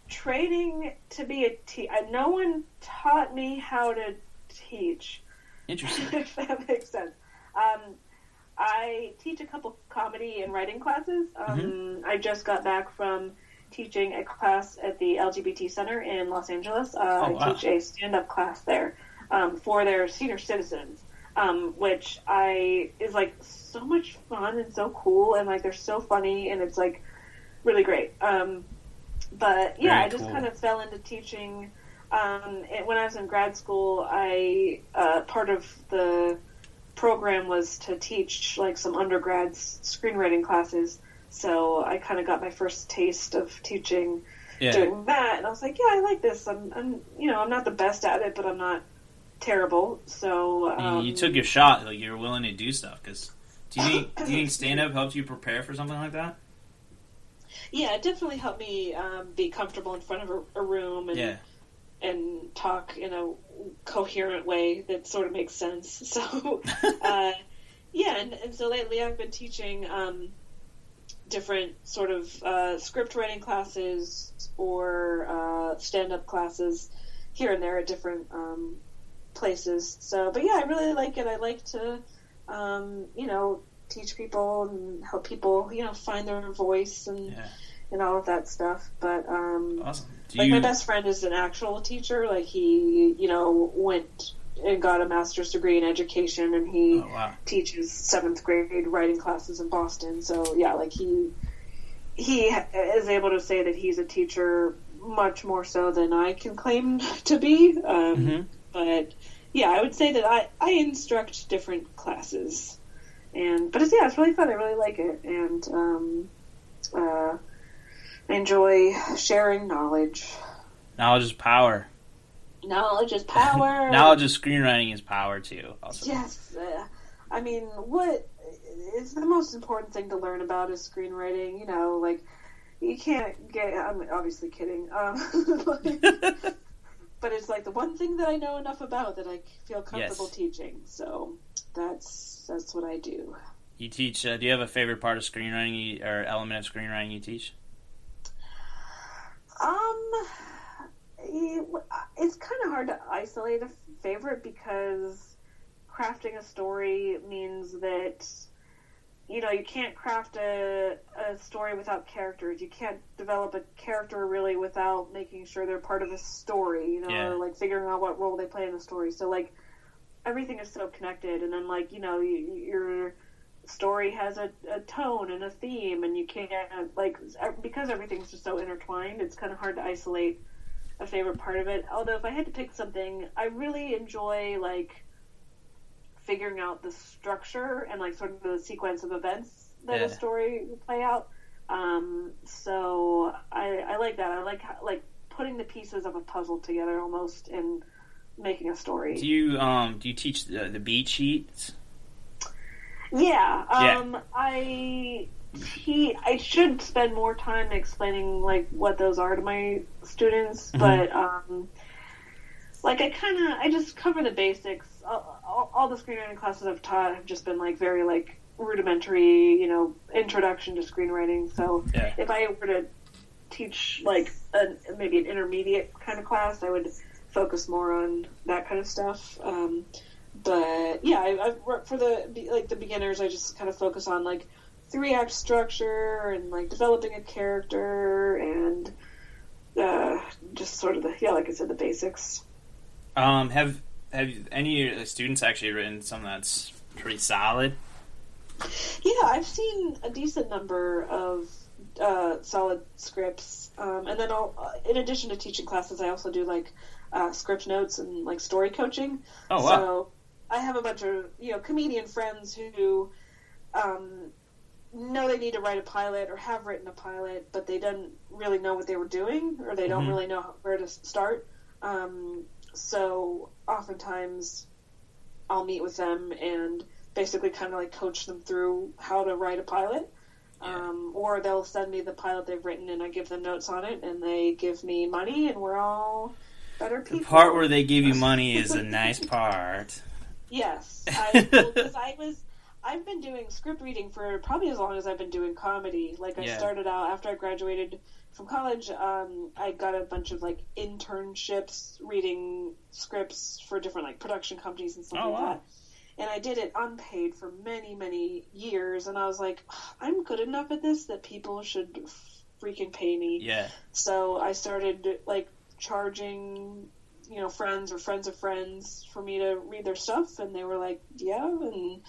training to be a teacher. No one taught me how to teach. Interesting. If that makes sense. I teach a couple comedy and writing classes. I just got back from teaching a class at the LGBT Center in Los Angeles. Wow. I teach a stand-up class there for their senior citizens, which is like so much fun and so cool, and like they're so funny, and it's like really great. But yeah, I just kind of fell into teaching. When I was in grad school, part of the program was to teach like some undergrads screenwriting classes. So I kind of got my first taste of teaching doing that, and I was like, yeah, I like this. I'm not the best at it, but I'm not terrible. So you took your shot. Like, you're willing to do stuff. Because do you think stand-up helps you prepare for something like that? Yeah, it definitely helped me be comfortable in front of a room and talk in a coherent way that sort of makes sense. So, and so lately I've been teaching different sort of script writing classes or stand-up classes here and there at different places. So, but yeah, I really like it. I like to, teach people and help people, find their voice and all of that stuff. But awesome. My best friend is an actual teacher. Like he, went and got a master's degree in education, and he teaches 7th grade writing classes in Boston. So yeah, like he is able to say that he's a teacher much more so than I can claim to be. But yeah, I would say that I instruct different classes. But it's really fun. I really like it, and I enjoy sharing knowledge. Knowledge is power. Knowledge is power. Knowledge of screenwriting is power too. Also. Yes. I mean, what is the most important thing to learn about is screenwriting. You know, like, you can't get... I'm obviously kidding. But it's like the one thing that I know enough about that I feel comfortable teaching. So that's what I do. You teach... do you have a favorite part of screenwriting or element of screenwriting you teach? It's kind of hard to isolate a favorite because crafting a story means that, you know, you can't craft a story without characters. You can't develop a character really without making sure they're part of a story, you know, or like figuring out what role they play in the story. So like everything is so connected, and then like, you know, your story has a tone and a theme, and you can't, like, because everything's just so intertwined, it's kind of hard to isolate a favorite part of it. Although if I had to pick something, I really enjoy like figuring out the structure and like sort of the sequence of events that a story will play out. So I like that. I like putting the pieces of a puzzle together almost and making a story. Do you teach the beat sheets? Yeah. I should spend more time explaining like what those are to my students, but like I just cover the basics. All the screenwriting classes I've taught have just been like very like rudimentary, you know, introduction to screenwriting. So if I were to teach like maybe an intermediate kind of class, I would focus more on that kind of stuff. But yeah, for the beginners, I just kind of focus on like 3-act structure and like developing a character and just sort of like I said, the basics. Have any of the students actually written something that's pretty solid? Yeah, I've seen a decent number of solid scripts, and then in addition to teaching classes, I also do like script notes and like story coaching. Oh wow! So I have a bunch of comedian friends who know they need to write a pilot or have written a pilot, but they didn't really know what they were doing, or they don't really know where to start. So oftentimes I'll meet with them and basically kind of like coach them through how to write a pilot. Or they'll send me the pilot they've written and I give them notes on it and they give me money and we're all better people. The part where they give you money is a nice part. Yes. Because I've been doing script reading for probably as long as I've been doing comedy. Like I started out after I graduated from college. I got a bunch of like internships reading scripts for different like production companies and stuff that. And I did it unpaid for many, many years. And I was like, I'm good enough at this that people should freaking pay me. Yeah. So I started like charging, friends or friends of friends for me to read their stuff. And they were like, yeah. And,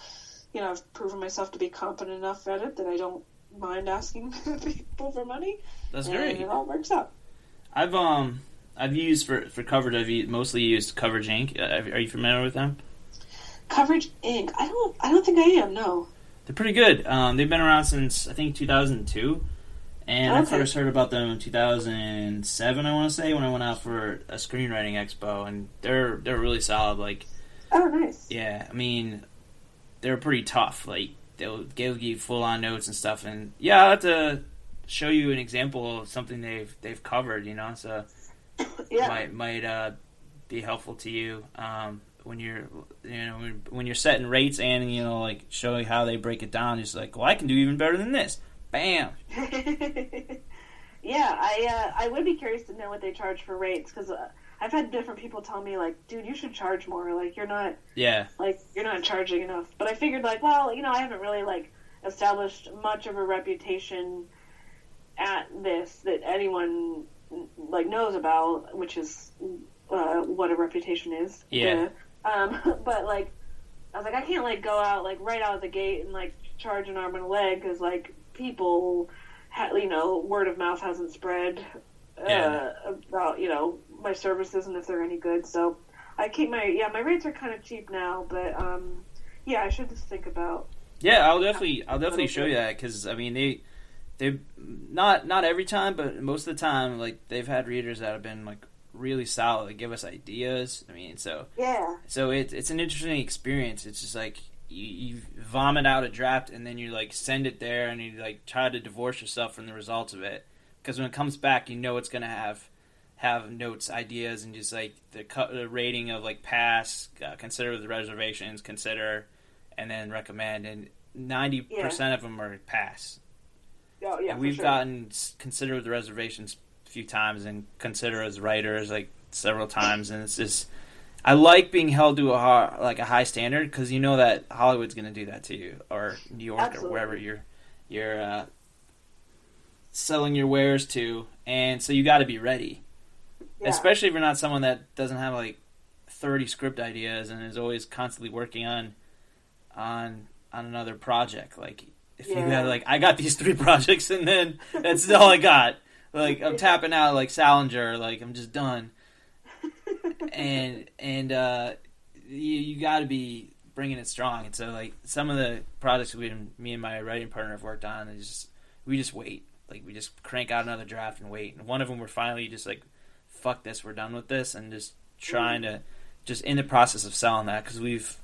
I've proven myself to be competent enough at it that I don't mind asking people for money. That's great. And it all works out. I've used for coverage. I've mostly used Coverage Inc. Are you familiar with them? Coverage Inc. I don't think I am. No. They're pretty good. They've been around since I think 2002, and I first heard about them in 2007. I want to say when I went out for a screenwriting expo, and they're really solid. Like, oh, nice. Yeah, I mean, they're pretty tough. Like they'll give you full on notes and stuff. And yeah, I'll have to show you an example of something they've covered. So might be helpful to you. When you're when you're setting rates and like showing how they break it down, it's like, well, I can do even better than this. Bam. Yeah, I would be curious to know what they charge for rates, because I've had different people tell me like, dude, you should charge more. Like you're not charging enough. But I figured like, well, I haven't really like established much of a reputation at this that anyone like knows about, which is what a reputation is. Yeah. But like, I was like, I can't like go out like right out of the gate and like charge an arm and a leg, because like people, word of mouth hasn't spread about my services and if they're any good. So I keep my rates are kind of cheap now, but I should just think about. Yeah, I'll definitely show you that, because I mean they not every time, but most of the time, like they've had readers that have been like really solid. They give us ideas. I mean, so it's an interesting experience. It's just like you vomit out a draft and then you like send it there and you like try to divorce yourself from the results of it, because when it comes back, you know it's gonna have notes, ideas, and just like the rating of like pass, consider with reservations, consider, and then recommend, and 90% of them are pass. Oh, yeah, and we've gotten consider with reservations a few times and consider as writers like several times, and it's just I like being held to a high standard, because you know that Hollywood's going to do that to you, or New York, Absolutely. Or wherever you're selling your wares to, and so you got to be ready. Yeah. Especially if you're not someone that doesn't have like 30 script ideas and is always constantly working on another project. Like if you have like, I got these 3 projects and then that's all I got. Like I'm tapping out like Salinger, like I'm just done. and you got to be bringing it strong. And so like some of the projects me and my writing partner have worked on, we just wait. Like we just crank out another draft and wait. And one of them we're finally just like, fuck this, we're done with this, and just trying to just in the process of selling that, because we've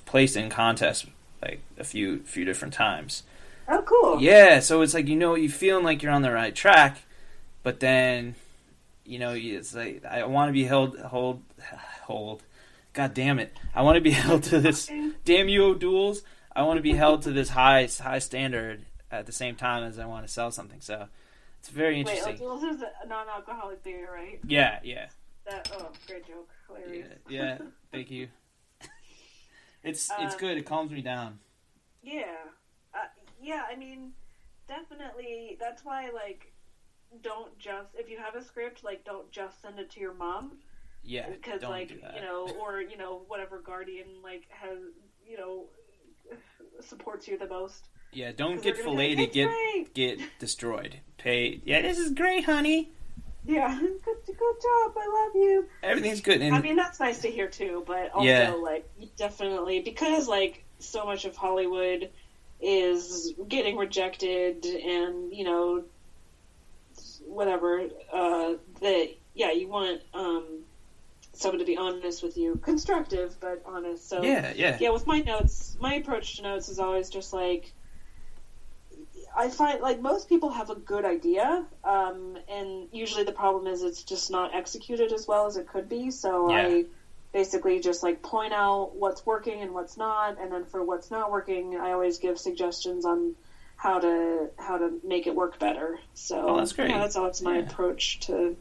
placed in contests like a few different times. Oh, cool. Yeah, so it's like, you feeling like you're on the right track, but then it's like I want to be held. God damn it! I want to be held to this. Damn you, O'Douls! I want to be held to this high standard at the same time as I want to sell something. So. It's very interesting. Wait, O'Doul's is a non-alcoholic beer, right? Yeah. Great joke. Hilarious. Yeah, thank you. It's good. It calms me down. Yeah. I mean, definitely, that's why, like, don't just, if you have a script, like, don't just send it to your mom. Yeah, because, like, do that. Or, whatever guardian, like, has, supports you the most. Yeah, don't get filleted, get destroyed. This is great, honey. Yeah, good job, I love you. Everything's good. And, I mean, that's nice to hear, too, but also, like, definitely, because, like, so much of Hollywood is getting rejected and, whatever, you want, someone to be honest with you. Constructive, but honest. So, yeah, with my notes, my approach to notes is always just, like, I find, like, most people have a good idea, and usually the problem is it's just not executed as well as it could be, so I basically just, like, point out what's working and what's not, and then for what's not working, I always give suggestions on how to make it work better. So, that's great. Yeah, that's my approach to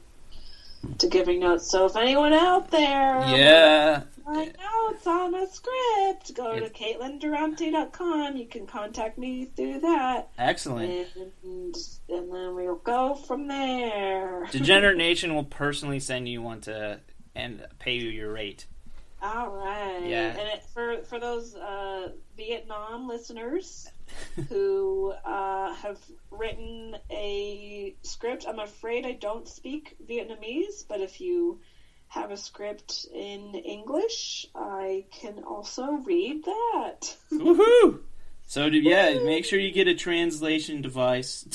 giving notes. So if anyone out there notes on a script, go to CaitlinDurante.com. You can contact me through that. Excellent. And then we'll go from there. Degenerate Nation will personally send you one and pay you your rate. All right. Yeah. And for those Vietnam listeners who have written a script, I'm afraid I don't speak Vietnamese, but if you have a script in English, I can also read that. Woohoo! So, make sure you get a translation device.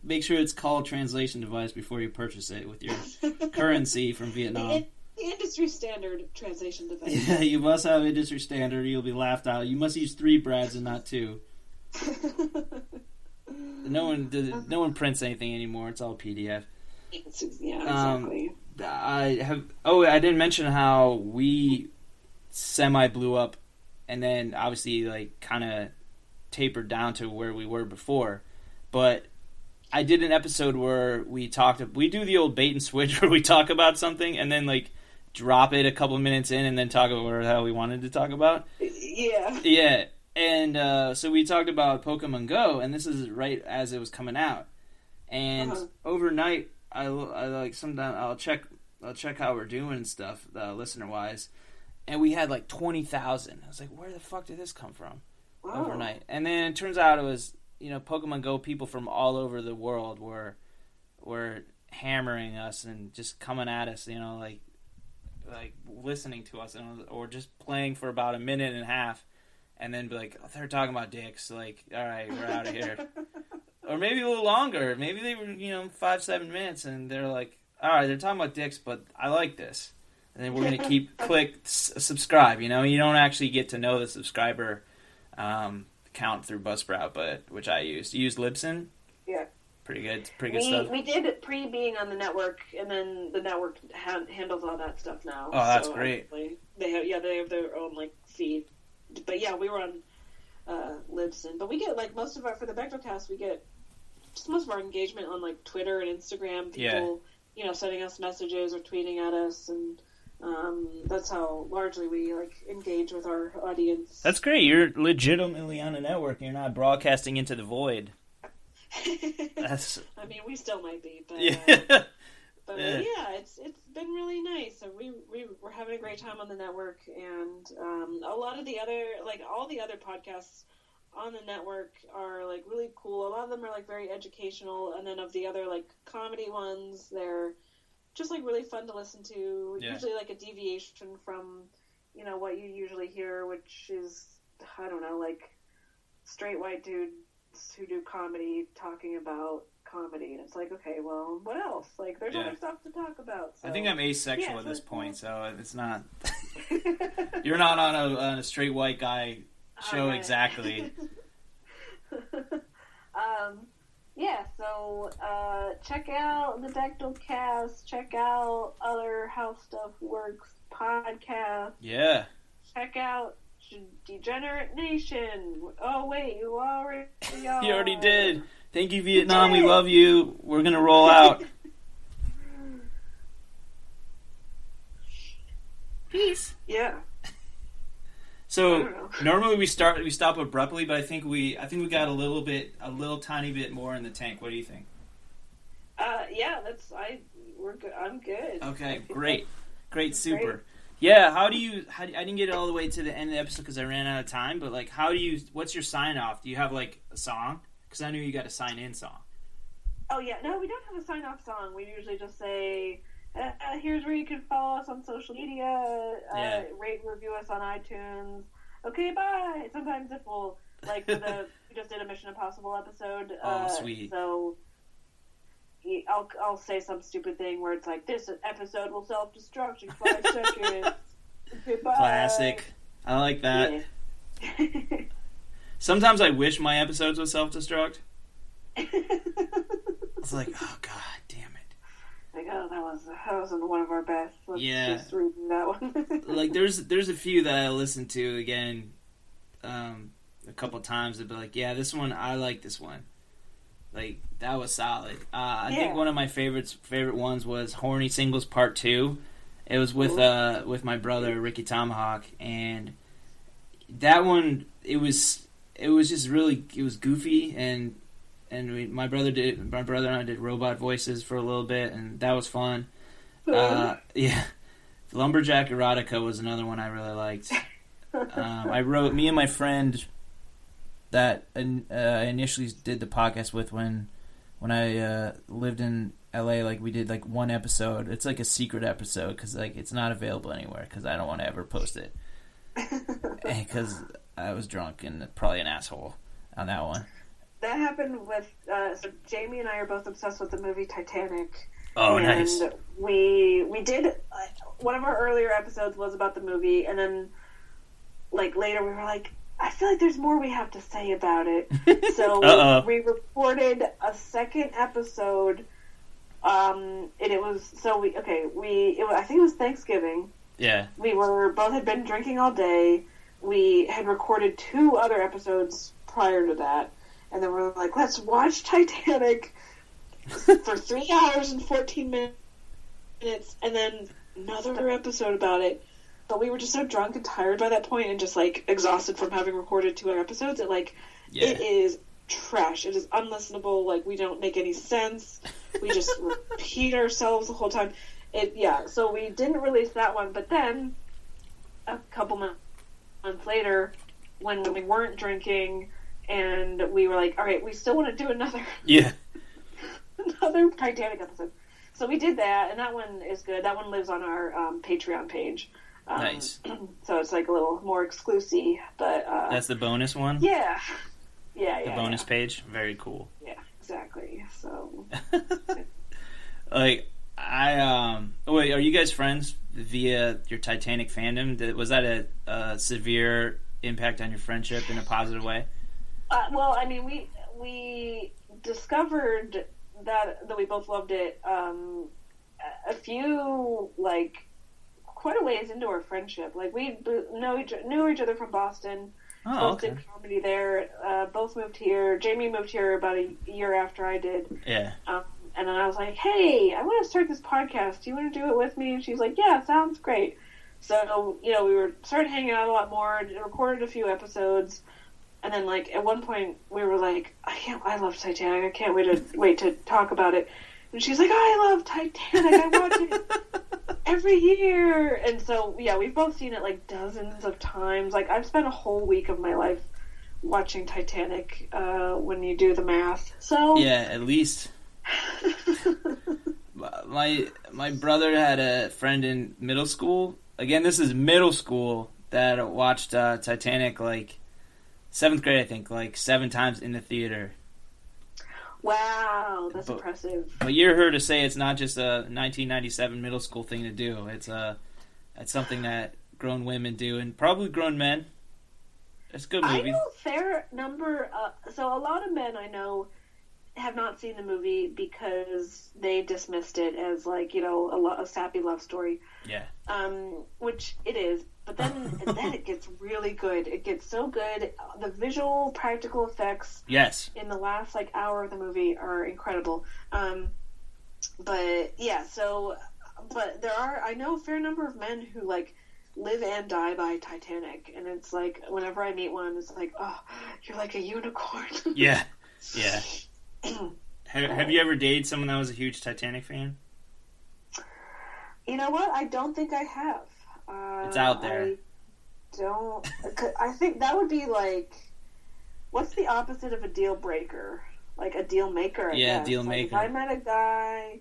Make sure it's called translation device before you purchase it with your currency from Vietnam. The industry standard translation device. Yeah, you must have industry standard or you'll be laughed out. You must use 3 Brads and not 2. No one prints anything anymore. It's all PDF. Yeah, exactly. I didn't mention how we semi blew up and then obviously like kind of tapered down to where we were before. But I did an episode where we do the old bait and switch where we talk about something and then like drop it a couple of minutes in and then talk about what the hell we wanted to talk about. Yeah. Yeah. And so we talked about Pokemon Go, and this is right as it was coming out. And overnight, I like sometimes I'll check how we're doing and stuff, listener wise, and we had like 20,000. I was like, where the fuck did this come from? Overnight, and then it turns out it was Pokemon Go people from all over the world were hammering us and just coming at us, like listening to us, or just playing for about a minute and a half. And then be like, they're talking about dicks. Like, all right, we're out of here. Or maybe a little longer. Maybe they were, 5-7 minutes, and they're like, all right, they're talking about dicks, but I like this. And then we're going to click subscribe, you know? You don't actually get to know the subscriber count through Buzzsprout, but which I used. You used Libsyn? Yeah. Pretty good stuff. We did pre-being on the network, and then the network handles all that stuff now. Oh, that's great. They have their own, like, feed. But yeah, we were on Libsyn. But we get, like, most of our, for the Bechdelcast, we get just most of our engagement on, like, Twitter and Instagram. People, you know, sending us messages or tweeting at us, and that's how largely we, like, engage with our audience. That's great. You're legitimately on a network. You're not broadcasting into the void. I mean, we still might be, but yeah, it's been really nice. So we're having a great time on the network, and a lot of the other, like, all the other podcasts on the network are, like, really cool. A lot of them are, like, very educational, and then of the other, like, comedy ones, they're just, like, really fun to listen to. Yeah. Usually, like, a deviation from, you know, what you usually hear, which is, I don't know, like, straight white dude who do comedy talking about comedy, and it's like, okay, well, what else? Like, there's other stuff to talk about. So. I think I'm asexual at this point, so it's not. You're not on a straight white guy show exactly. Yeah, so check out the Bechdelcast. Check out other How Stuff Works podcast. Yeah. Check out Degenerate Nation. Oh wait, you already are. You already did. Thank you, Vietnam. We love you. We're gonna roll out. Peace. Yeah. So normally we stop abruptly, but I think we got a little tiny bit more in the tank. What do you think? Yeah, we're good. I'm good. Okay, great, super. Great. Yeah, how do you? I didn't get it all the way to the end of the episode because I ran out of time. But, like, what's your sign off? Do you have, like, a song? Because I knew you got a sign in song. Oh yeah, no, we don't have a sign off song. We usually just say, here's where you can follow us on social media, rate and review us on iTunes. Okay, bye. Sometimes if we'll, like, we just did a Mission Impossible episode. Sweet. So I'll say some stupid thing where it's like, this episode will self-destruct in 5 seconds. Goodbye. Classic. I like that. Yeah. Sometimes I wish my episodes would self-destruct. It's like, oh god, damn it. Like, oh, that wasn't one of our best. Let's just redo that one. Like, there's a few that I listened to again a couple times. I'd be like, yeah, this one, I like this one. Like, that was solid. I think one of my favorite ones was Horny Singles Part 2. It was with my brother Ricky Tomahawk, and that one it was just really, it was goofy, and my brother and I did robot voices for a little bit, and that was fun. Lumberjack Erotica was another one I really liked. I wrote, me and my friend that I initially did the podcast with when I lived in LA, like, we did, like, one episode. It's like a secret episode because, like, it's not available anywhere because I don't want to ever post it because I was drunk and probably an asshole on that one. That happened with so Jamie and I are both obsessed with the movie Titanic. Oh, and nice. We did one of our earlier episodes was about the movie, and then, like, later we were like, I feel like there's more we have to say about it. So we recorded a second episode. And it was I think it was Thanksgiving. Yeah. We had been drinking all day. We had recorded 2 other episodes prior to that, and then we're like, let's watch Titanic for 3 hours and 14 minutes, and then another episode about it. But we were just so drunk and tired by that point, and just, like, exhausted from having recorded 2 other episodes. It is trash. It is unlistenable. Like, we don't make any sense. We just repeat ourselves the whole time. So we didn't release that one. But then, a couple months later, when we weren't drinking, and we were like, all right, we still want to do another Titanic episode. So we did that, and that one is good. That one lives on our Patreon page. Nice. So it's, like, a little more exclusive, but that's the bonus one? Yeah. The bonus page? Very cool. Yeah, exactly. So like, Wait, are you guys friends via your Titanic fandom? Was that a severe impact on your friendship in a positive way? Well, I mean, we discovered that we both loved it a few, like, quite a ways into our friendship. Like, we knew each other from Boston. Oh, both did comedy there. Both moved here. Jamie moved here about a year after I did. Yeah. And then I was like, hey, I want to start this podcast. Do you want to do it with me? And she's like, yeah, sounds great. So, we started hanging out a lot more, recorded a few episodes. And then, like, at one point, we were like, I love Titanic. I can't wait to talk about it. And she's like, I love Titanic. I watch it every year. And so, yeah, we've both seen it, like, dozens of times. Like, I've spent a whole week of my life watching Titanic when you do the math. So yeah, at least. My brother had a friend in middle school. Again, this is middle school, that watched Titanic, like, 7th grade, I think, like 7 times in the theater. Wow, that's impressive. But you heard her say it's not just a 1997 middle school thing to do. It's something that grown women do, and probably grown men. It's a good movie. I know a fair number. So a lot of men I know have not seen the movie because they dismissed it as, like, a sappy love story. Yeah. Which it is. But then it gets really good. It gets so good. The visual, practical effects in the last, like, hour of the movie are incredible. But, yeah, but I know a fair number of men who, like, live and die by Titanic. And it's like, whenever I meet one, it's like, oh, you're like a unicorn. Yeah. Yeah. Have you ever dated someone that was a huge Titanic fan? You know what? I don't think I have. It's out there. I think that would be like, what's the opposite of a deal breaker? Like a deal maker, I guess. Deal maker. Like, if I met a guy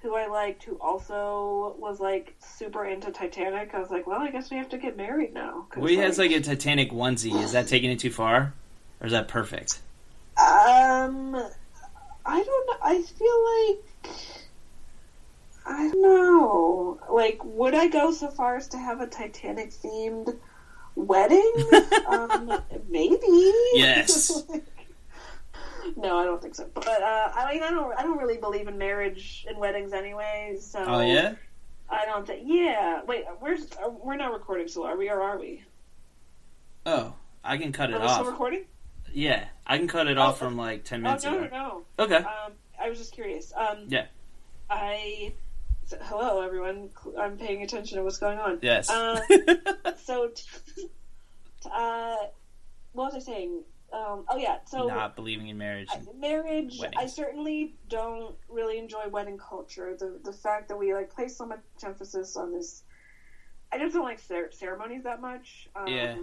who I liked who also was, like, super into Titanic, I was like, well, I guess we have to get married now. Well, he has, like, a Titanic onesie. Is that taking it too far? Or is that perfect? I don't know. I feel like, I don't know. Like, would I go so far as to have a Titanic-themed wedding? Maybe. Yes. No, I don't think so. But I mean, I don't really believe in marriage and weddings anyway. So. Oh yeah. I don't think. Yeah. Wait, we're not recording, so are we or are we? Oh, I can cut it Are we off. still recording? Yeah, I can cut it off from like 10 minutes ago. No. Okay. I was just curious. Yeah. Hello, everyone. I'm paying attention to what's going on. Yes. So, what was I saying? So not believing in marriage. Weddings. I certainly don't really enjoy wedding culture. The fact that we, like, place so much emphasis on this. I just don't like ceremonies that much. Yeah.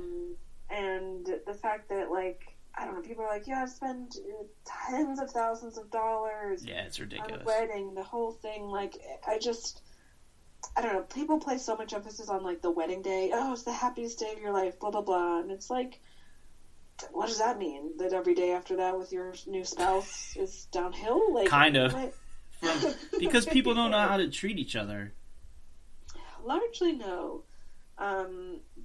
And the fact that, like, I don't know, people are like, yeah, I've spent tens of thousands of dollars. Yeah, it's ridiculous. On a wedding, the whole thing. Like, I don't know. People place so much emphasis on, like, the wedding day. Oh, it's the happiest day of your life. Blah blah blah. And it's like, what does that mean? That every day after that with your new spouse is downhill? Like, kind of. Because people don't know how to treat each other. Largely no.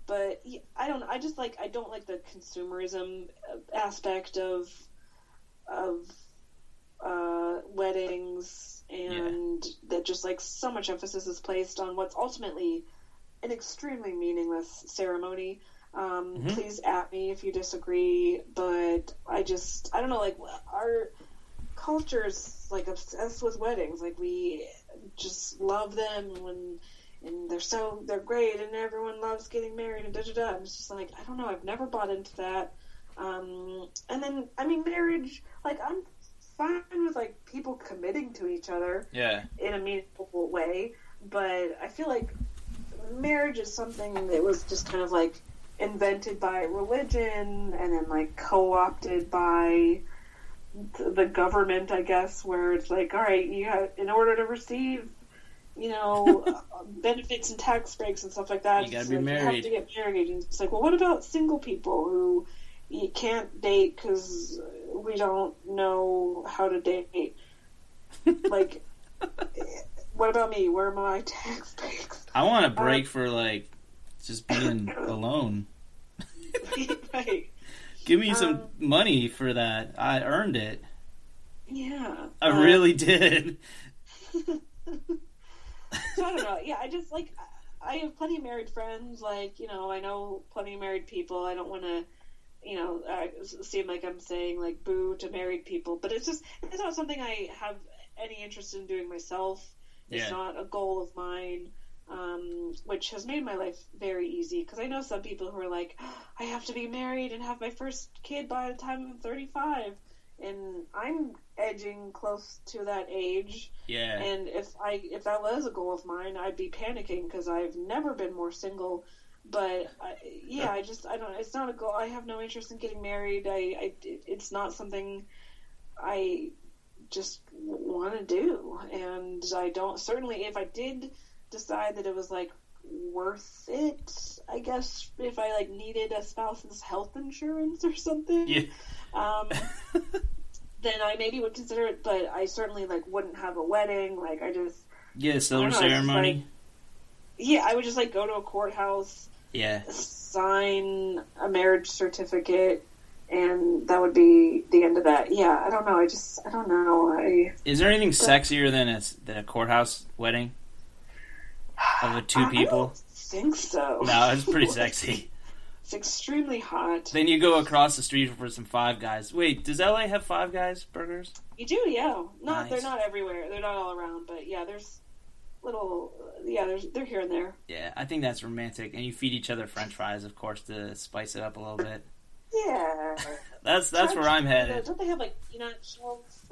But I don't like the consumerism aspect of weddings, and that just, like, so much emphasis is placed on what's ultimately an extremely meaningless ceremony. Please at me if you disagree, but I don't know, like, our culture's, like, obsessed with weddings. Like, we just love them and they're great and everyone loves getting married and da-da-da. And it's just like, I don't know, I've never bought into that. And then, I mean, marriage, like, I'm fine with, like, people committing to each other in a meaningful way, but I feel like marriage is something that was just kind of, like, invented by religion and then, like, co-opted by the government, I guess, where it's like, all right, in order to receive, benefits and tax breaks and stuff like that, you gotta be married. You have to get married. And it's like, well, what about single people who you can't date because we don't know how to date? Like, What about me? Where are my tax breaks? I want a break for, like, just being alone. Right. Give me some money for that. I earned it. Yeah. I really did. So I don't know. Yeah, I just, like, I have plenty of married friends. Like, you know, I know plenty of married people. I don't want to, you know, seem like I'm saying, like, boo to married people. But it's not something I have any interest in doing myself. It's not a goal of mine, which has made my life very easy. Because I know some people who are like, I have to be married and have my first kid by the time I'm 35. And I'm edging close to that age. Yeah. And if that was a goal of mine, I'd be panicking because I've never been more single. But I don't. It's not a goal. I have no interest in getting married. It's not something I just want to do. And I don't. Certainly, if I did decide that it was like worth it, I guess if I like needed a spouse's health insurance or something. Yeah. Then I maybe would consider it, but I certainly like wouldn't have a wedding. Like I just silver ceremony. I would just like go to a courthouse, sign a marriage certificate, and that would be the end of that. Yeah, I don't know. I don't know. Is there anything sexier than a courthouse wedding of two people? I don't think so. No, it's pretty sexy. It's extremely hot. Then you go across the street for some Five Guys. Wait, does LA have Five Guys burgers? You do, yeah. Nice. They're not everywhere. They're not all around, but yeah, there's little. Yeah, they're here and there. Yeah, I think that's romantic, and you feed each other French fries, of course, to spice it up a little bit. Yeah, that's where I'm headed. Don't they have like peanut shells?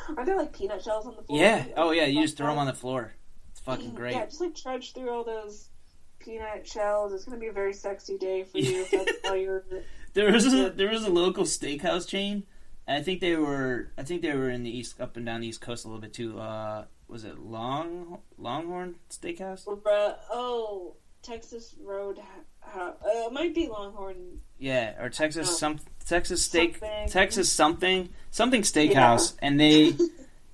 Aren't there like peanut shells on the floor? Yeah. Oh yeah, you just throw them on the floor. It's fucking great. Yeah, just like trudge through all those peanut shells. It's going to be a very sexy day for you if that's how you're... There was a local steakhouse chain, and I think they were in the east, up and down the East Coast a little bit too. Was it Longhorn Steakhouse? Texas Road. It might be Longhorn. Yeah, or Texas Steakhouse, Yeah. and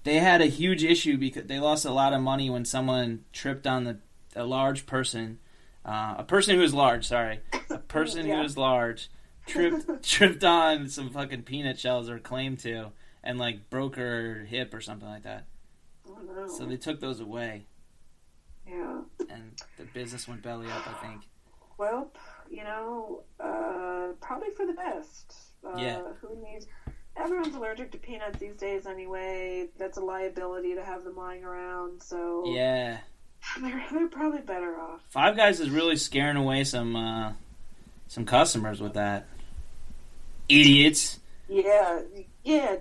they had a huge issue because they lost a lot of money when someone tripped on a large person. A person who was large, who was large tripped on some fucking peanut shells or claimed to, and like broke her hip or something like that. Oh no! So they took those away. Yeah. And the business went belly up, I think. Well, you know, probably for the best. Who needs? Everyone's allergic to peanuts these days anyway. That's a liability to have them lying around. So yeah. They're probably better off. Five Guys is really scaring away some customers with that. Idiots. Yeah,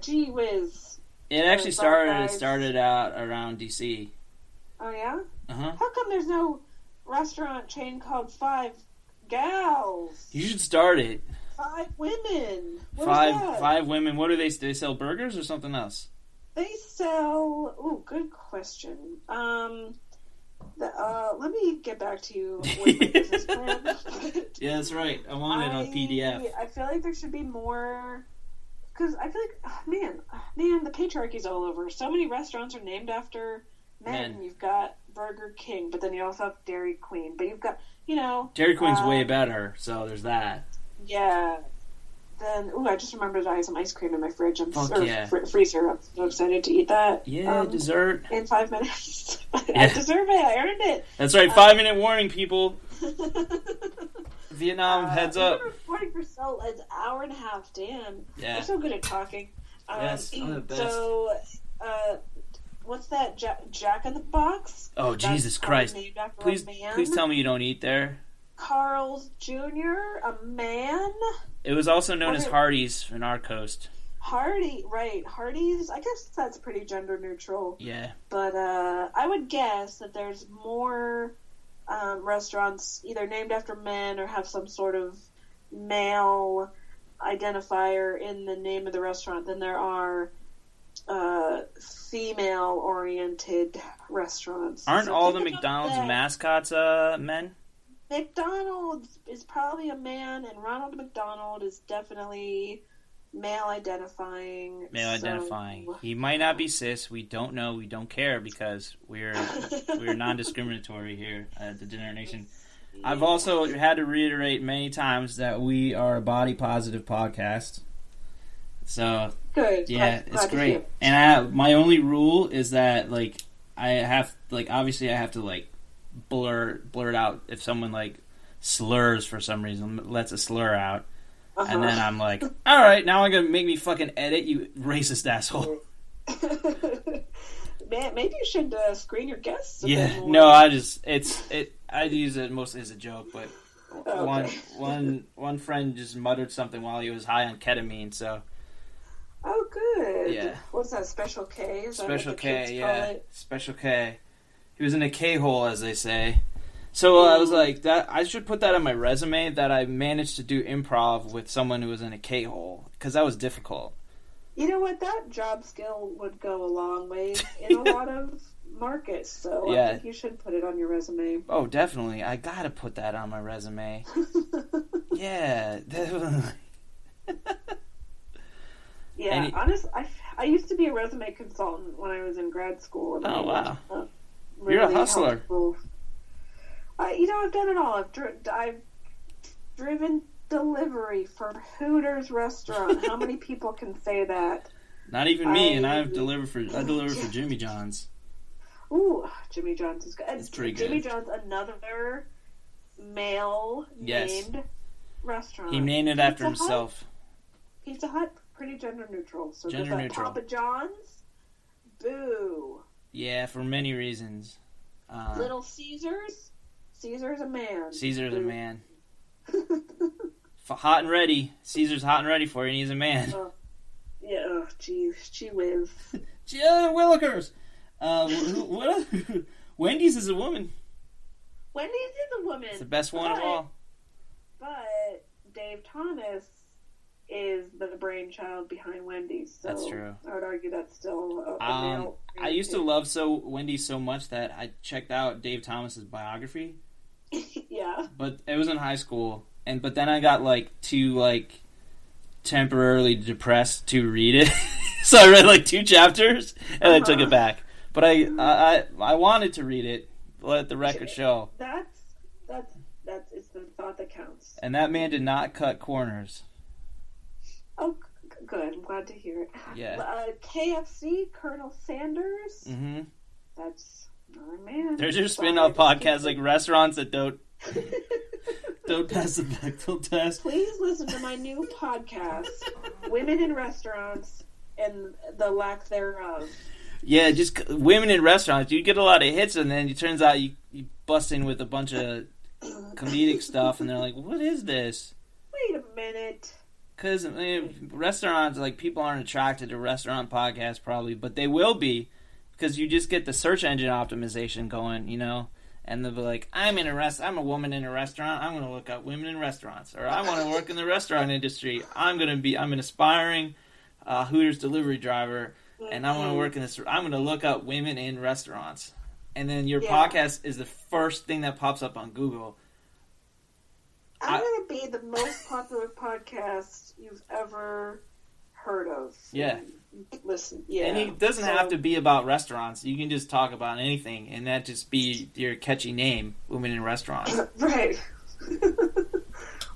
gee whiz. It actually started out around DC. Oh yeah? Uh-huh. How come there's no restaurant chain called Five Gals? You should start it. 5 women. Five women. What do they sell burgers or something else? They sell... Ooh, good question. Let me get back to you with my business plan. Yeah, that's right. I want it on PDF. I feel like there should be more, because I feel like, man, the patriarchy's all over. So many restaurants are named after men. You've got Burger King, but then you also have Dairy Queen. But you've got, Dairy Queen's way better, so there's that. Yeah. Then, I just remembered I have some ice cream in my fridge. Freezer. I'm so excited to eat that. Yeah, dessert. In 5 minutes. I deserve it. I earned it. That's right. 5-minute warning, people. Vietnam, heads up. We've been recording for it's an hour and a half. Damn. Yeah. We're so good at talking. Yes, I'm the best. So, what's that? Jack in the Box? Oh, Jesus Christ. Please tell me you don't eat there. Carl's Jr., a man? It was also known as Hardee's in our coast. Hardee's. I guess that's pretty gender neutral. Yeah. But I would guess that there's more restaurants either named after men or have some sort of male identifier in the name of the restaurant than there are female-oriented restaurants. Aren't all the McDonald's mascots men? McDonald's is probably a man, and Ronald McDonald is definitely male identifying. Male identifying. He might not be cis. We don't know. We don't care because we're non-discriminatory here at the Degenerate Nation. I've also had to reiterate many times that we are a body positive podcast. So good. Yeah, glad it's to great. hear. And my only rule is that obviously I have to blur it out if someone slurs for some reason, lets a slur out. Uh-huh. And then I'm like, all right, now I'm going to make me fucking edit, you racist asshole. Man, maybe you should screen your guests. Yeah, no, I use it mostly as a joke, but Okay. one friend just muttered something while he was high on ketamine, so. Oh, good. Yeah. What's that, Special K? Is that Special what the kids K, call yeah. it? Special K. He was in a K-hole, as they say. So I was like, that I should put that on my resume, that I managed to do improv with someone who was in a K-hole, because that was difficult. You know what? That job skill would go a long way in a lot of markets, so Yeah. I think you should put it on your resume. Oh, definitely. I gotta put that on my resume. Yeah, definitely. Yeah, Any- honestly, I used to be a resume consultant when I was in grad school. And Oh, wow. really You're a hustler. helpful. I've done it all. I've driven delivery for Hooters restaurant. How many people can say that? Not even me, and I I- deliver for Jimmy John's. Ooh, Jimmy John's is good. It's pretty Jimmy good. John's, another male Yes. named restaurant. He named it after Pizza Hut? himself. Pizza Hut, pretty gender neutral. So Gender does that neutral. Papa John's? Boo. Yeah, for many reasons. Little Caesars? Caesar's a man. Caesar's a Boo. man. Hot and ready. Caesar's hot and ready for you, and he's a man. Yeah, oh, geez. Gee whiz. Willikers! What? Wendy's is a woman. Wendy's is a woman. It's the best one of all. But Dave Thomas is the brainchild behind Wendy's. So That's true. I would argue that's still a male. I used to love Wendy's so much that I checked out Dave Thomas's biography, Yeah. but it was in high school, but then I got too temporarily depressed to read it, so I read 2 chapters and I took it back. But I wanted to read it. Let the record show. That's it's the thought that counts. And that man did not cut corners. Oh, good. I'm glad to hear it. Yeah. KFC, Colonel Sanders. Mm-hmm. That's another man. There's your spin-off podcasts like restaurants that don't pass the Bechdel test. Please listen to my new podcast, Women in Restaurants and the Lack Thereof. Yeah, just women in restaurants. You get a lot of hits, and then it turns out you bust in with a bunch of comedic stuff, and they're like, "What is this?" Wait a minute. Because restaurants, people aren't attracted to restaurant podcasts probably, but they will be because you just get the search engine optimization going, and they'll be like, I'm a woman in a restaurant. I'm going to look up women in restaurants, or I want to work in the restaurant industry. I'm an aspiring Hooters delivery driver, and I want to work in this. I'm going to look up women in restaurants, and then your podcast is the first thing that pops up on Google. I'm going to be the most popular podcast you've ever heard of. Yeah. Listen, yeah. And it doesn't have to be about restaurants. You can just talk about anything, and that just be your catchy name, Women in Restaurants. Right.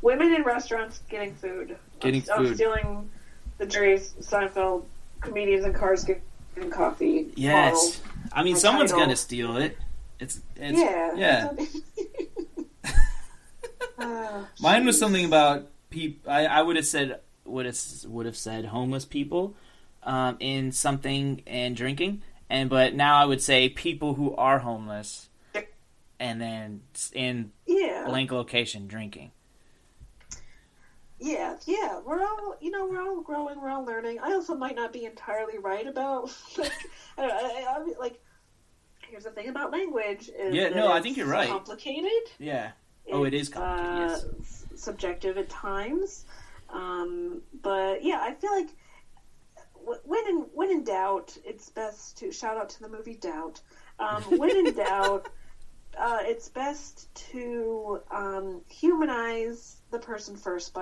Women in restaurants getting food. Getting I'm food. stealing the Jerry Seinfeld comedians in cars getting coffee. Yes. I mean, My someone's title. going to steal it. It's Yeah. Mine was something about people. I would have said homeless people in something and drinking, but now I would say people who are homeless, and then in blank location drinking. Yeah. We're all growing, we're all learning. I also might not be entirely right about. I don't know. Here's the thing about language. I think you're right. Complicated. Yeah. It is complicated. Yes. Subjective at times. But yeah, I feel like when in doubt, it's best to shout out to the movie Doubt. When in doubt, it's best to humanize the person first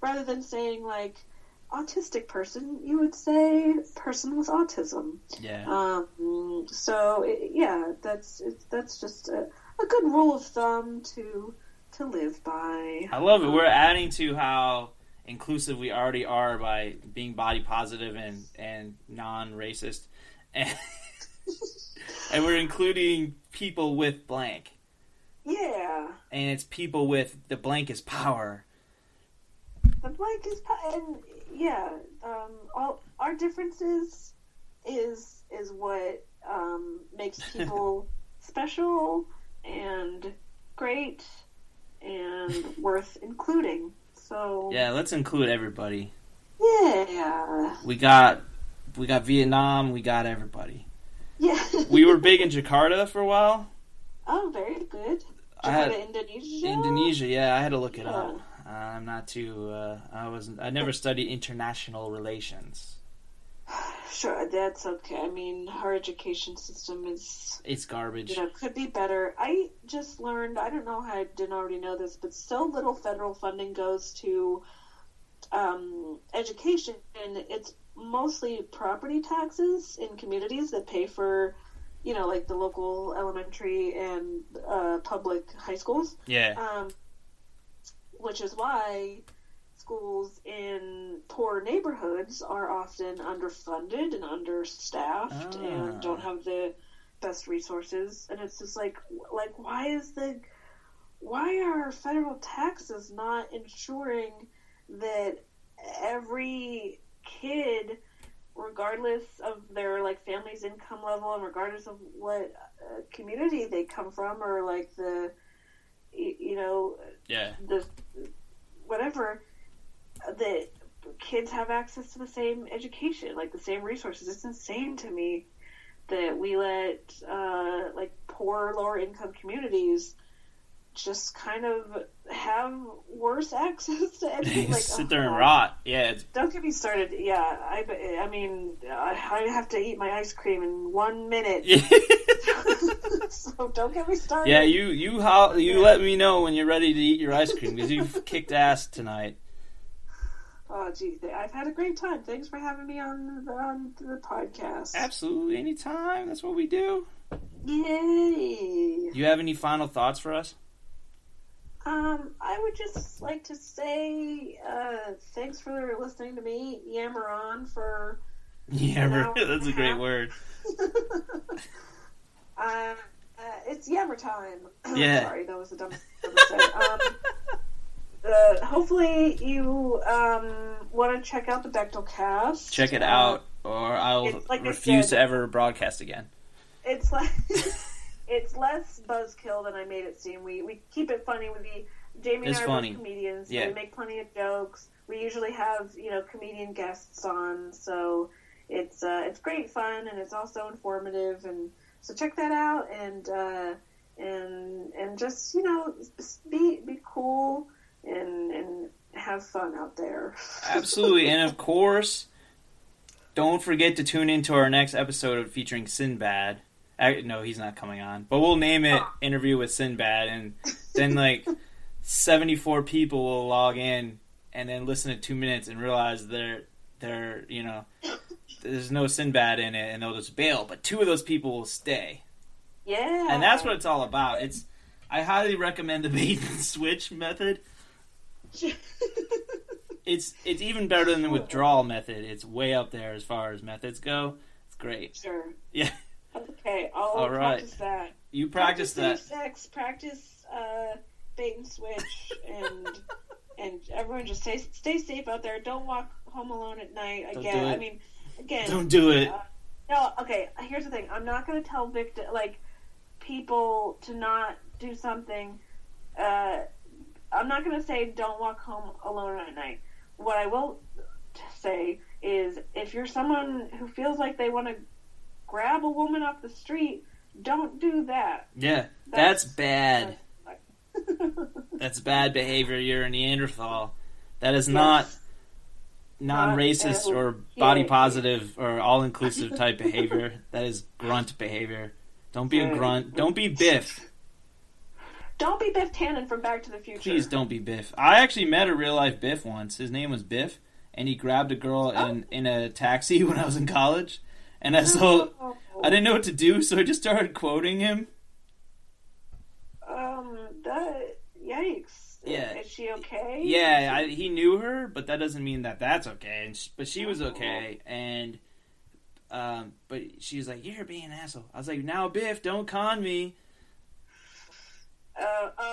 rather than saying autistic person, you would say person with autism. Yeah. That's just a good rule of thumb to live by. I love it. We're adding to how inclusive we already are by being body positive and non-racist. And, and we're including people with blank. Yeah. And it's people with the blank is power. The blank is and yeah, all our differences is what makes people special and great and worth including. So yeah, let's include everybody. Yeah. We got Vietnam, we got everybody. Yeah. We were big in Jakarta for a while. Oh, very good. Indonesia? Indonesia, yeah, I had to look it up. I'm not too. I never studied international relations. Sure, that's okay. I mean, our education system it's garbage. Could be better. I just learned. I don't know how I didn't already know this, but so little federal funding goes to education, and it's mostly property taxes in communities that pay for, like the local elementary and public high schools. Yeah. Which is why schools in poor neighborhoods are often underfunded and understaffed and don't have the best resources. And it's just like why are federal taxes not ensuring that every kid, regardless of their family's income level and regardless of what community they come from or the whatever, that kids have access to the same education, the same resources. It's insane to me that we let poor, lower income communities just kind of have worse access to education. Sit there and rot. Yeah. Don't get me started. Yeah, I mean, I have to eat my ice cream in 1 minute. So don't get me started. Yeah, you let me know when you're ready to eat your ice cream because you've kicked ass tonight. Oh, geez, I've had a great time. Thanks for having me on the podcast. Absolutely, anytime. That's what we do. Yay! You have any final thoughts for us? I would just like to say thanks for listening to me yammer on for. Yammer, that's a great word. It's yammer time. Yeah. Sorry, that was the dumbest thing I've ever said. Hopefully you want to check out the Bechtel Cast. Check it out, or I'll refuse to ever broadcast again. It's it's less buzzkill than I made it seem. We keep it funny. Jamie and I are both comedians. So we make plenty of jokes. We usually have comedian guests on, so it's great fun and it's also informative. And so check that out and just be cool and have fun out there. Absolutely, and of course, don't forget to tune into our next episode featuring Sinbad. No, he's not coming on. But we'll name it Interview with Sinbad, and then 74 people will log in and then listen to 2 minutes and realize there's no Sinbad in it, and they'll just bail. But 2 of those people will stay. Yeah. And that's what it's all about. I highly recommend the bait and switch method. It's even better than the withdrawal method. It's way up there as far as methods go. It's great. Sure. Yeah. Okay, I'll practice that. You practice that. Safe sex, practice bait and switch, and everyone just stay safe out there. Don't walk home alone at night. Don't do it. No, okay. Here's the thing. I'm not going to tell people to not do something. I'm not going to say don't walk home alone at night. What I will say is if you're someone who feels like they want to grab a woman off the street, don't do that. Yeah, that's bad. That's bad behavior. You're a Neanderthal. That is not non-racist or body positive or all-inclusive type behavior. That is grunt behavior. Don't be a grunt. Don't be Biff. Don't be Biff Tannen from Back to the Future. Please don't be Biff. I actually met a real-life Biff once. His name was Biff, and he grabbed a girl in a taxi when I was in college, and I didn't know what to do, so I just started quoting him. Yikes. Yeah. Is she okay? Yeah, he knew her, but that doesn't mean that that's okay. But she was okay, and but she was like, "You're being an asshole." I was like, "Now, Biff, don't con me."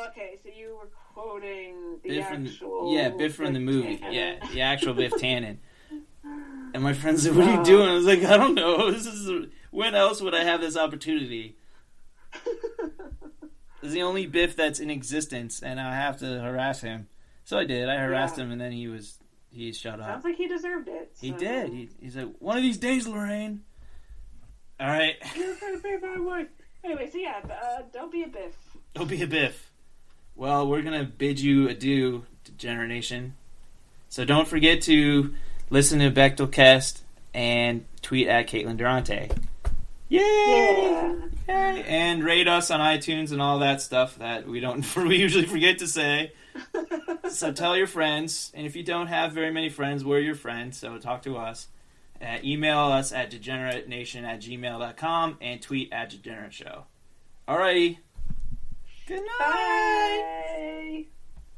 Okay, so you were quoting the Biff actual... Biff from the movie. Tannen. Yeah, the actual Biff Tannen. And my friend said, "What are you doing?" I was like, "I don't know. When else would I have this opportunity? This is the only Biff that's in existence, and I have to harass him." So I did. I harassed him, and then he shut up. Sounds like he deserved it. So. He did. He's like, "One of these days, Lorraine." All right. You're gonna be my wife. Anyway, so yeah, don't be a Biff. Don't be a Biff. Well, we're going to bid you adieu, Degenerate Nation. So don't forget to listen to Bechtelcast and tweet at Caitlin Durante. Yay! Yeah. Yay! And rate us on iTunes and all that stuff that we usually forget to say. So tell your friends. And if you don't have very many friends, we're your friends, so talk to us. Email us at degeneratenation@gmail.com and tweet at Degenerate Show. Alrighty. Good night. Bye.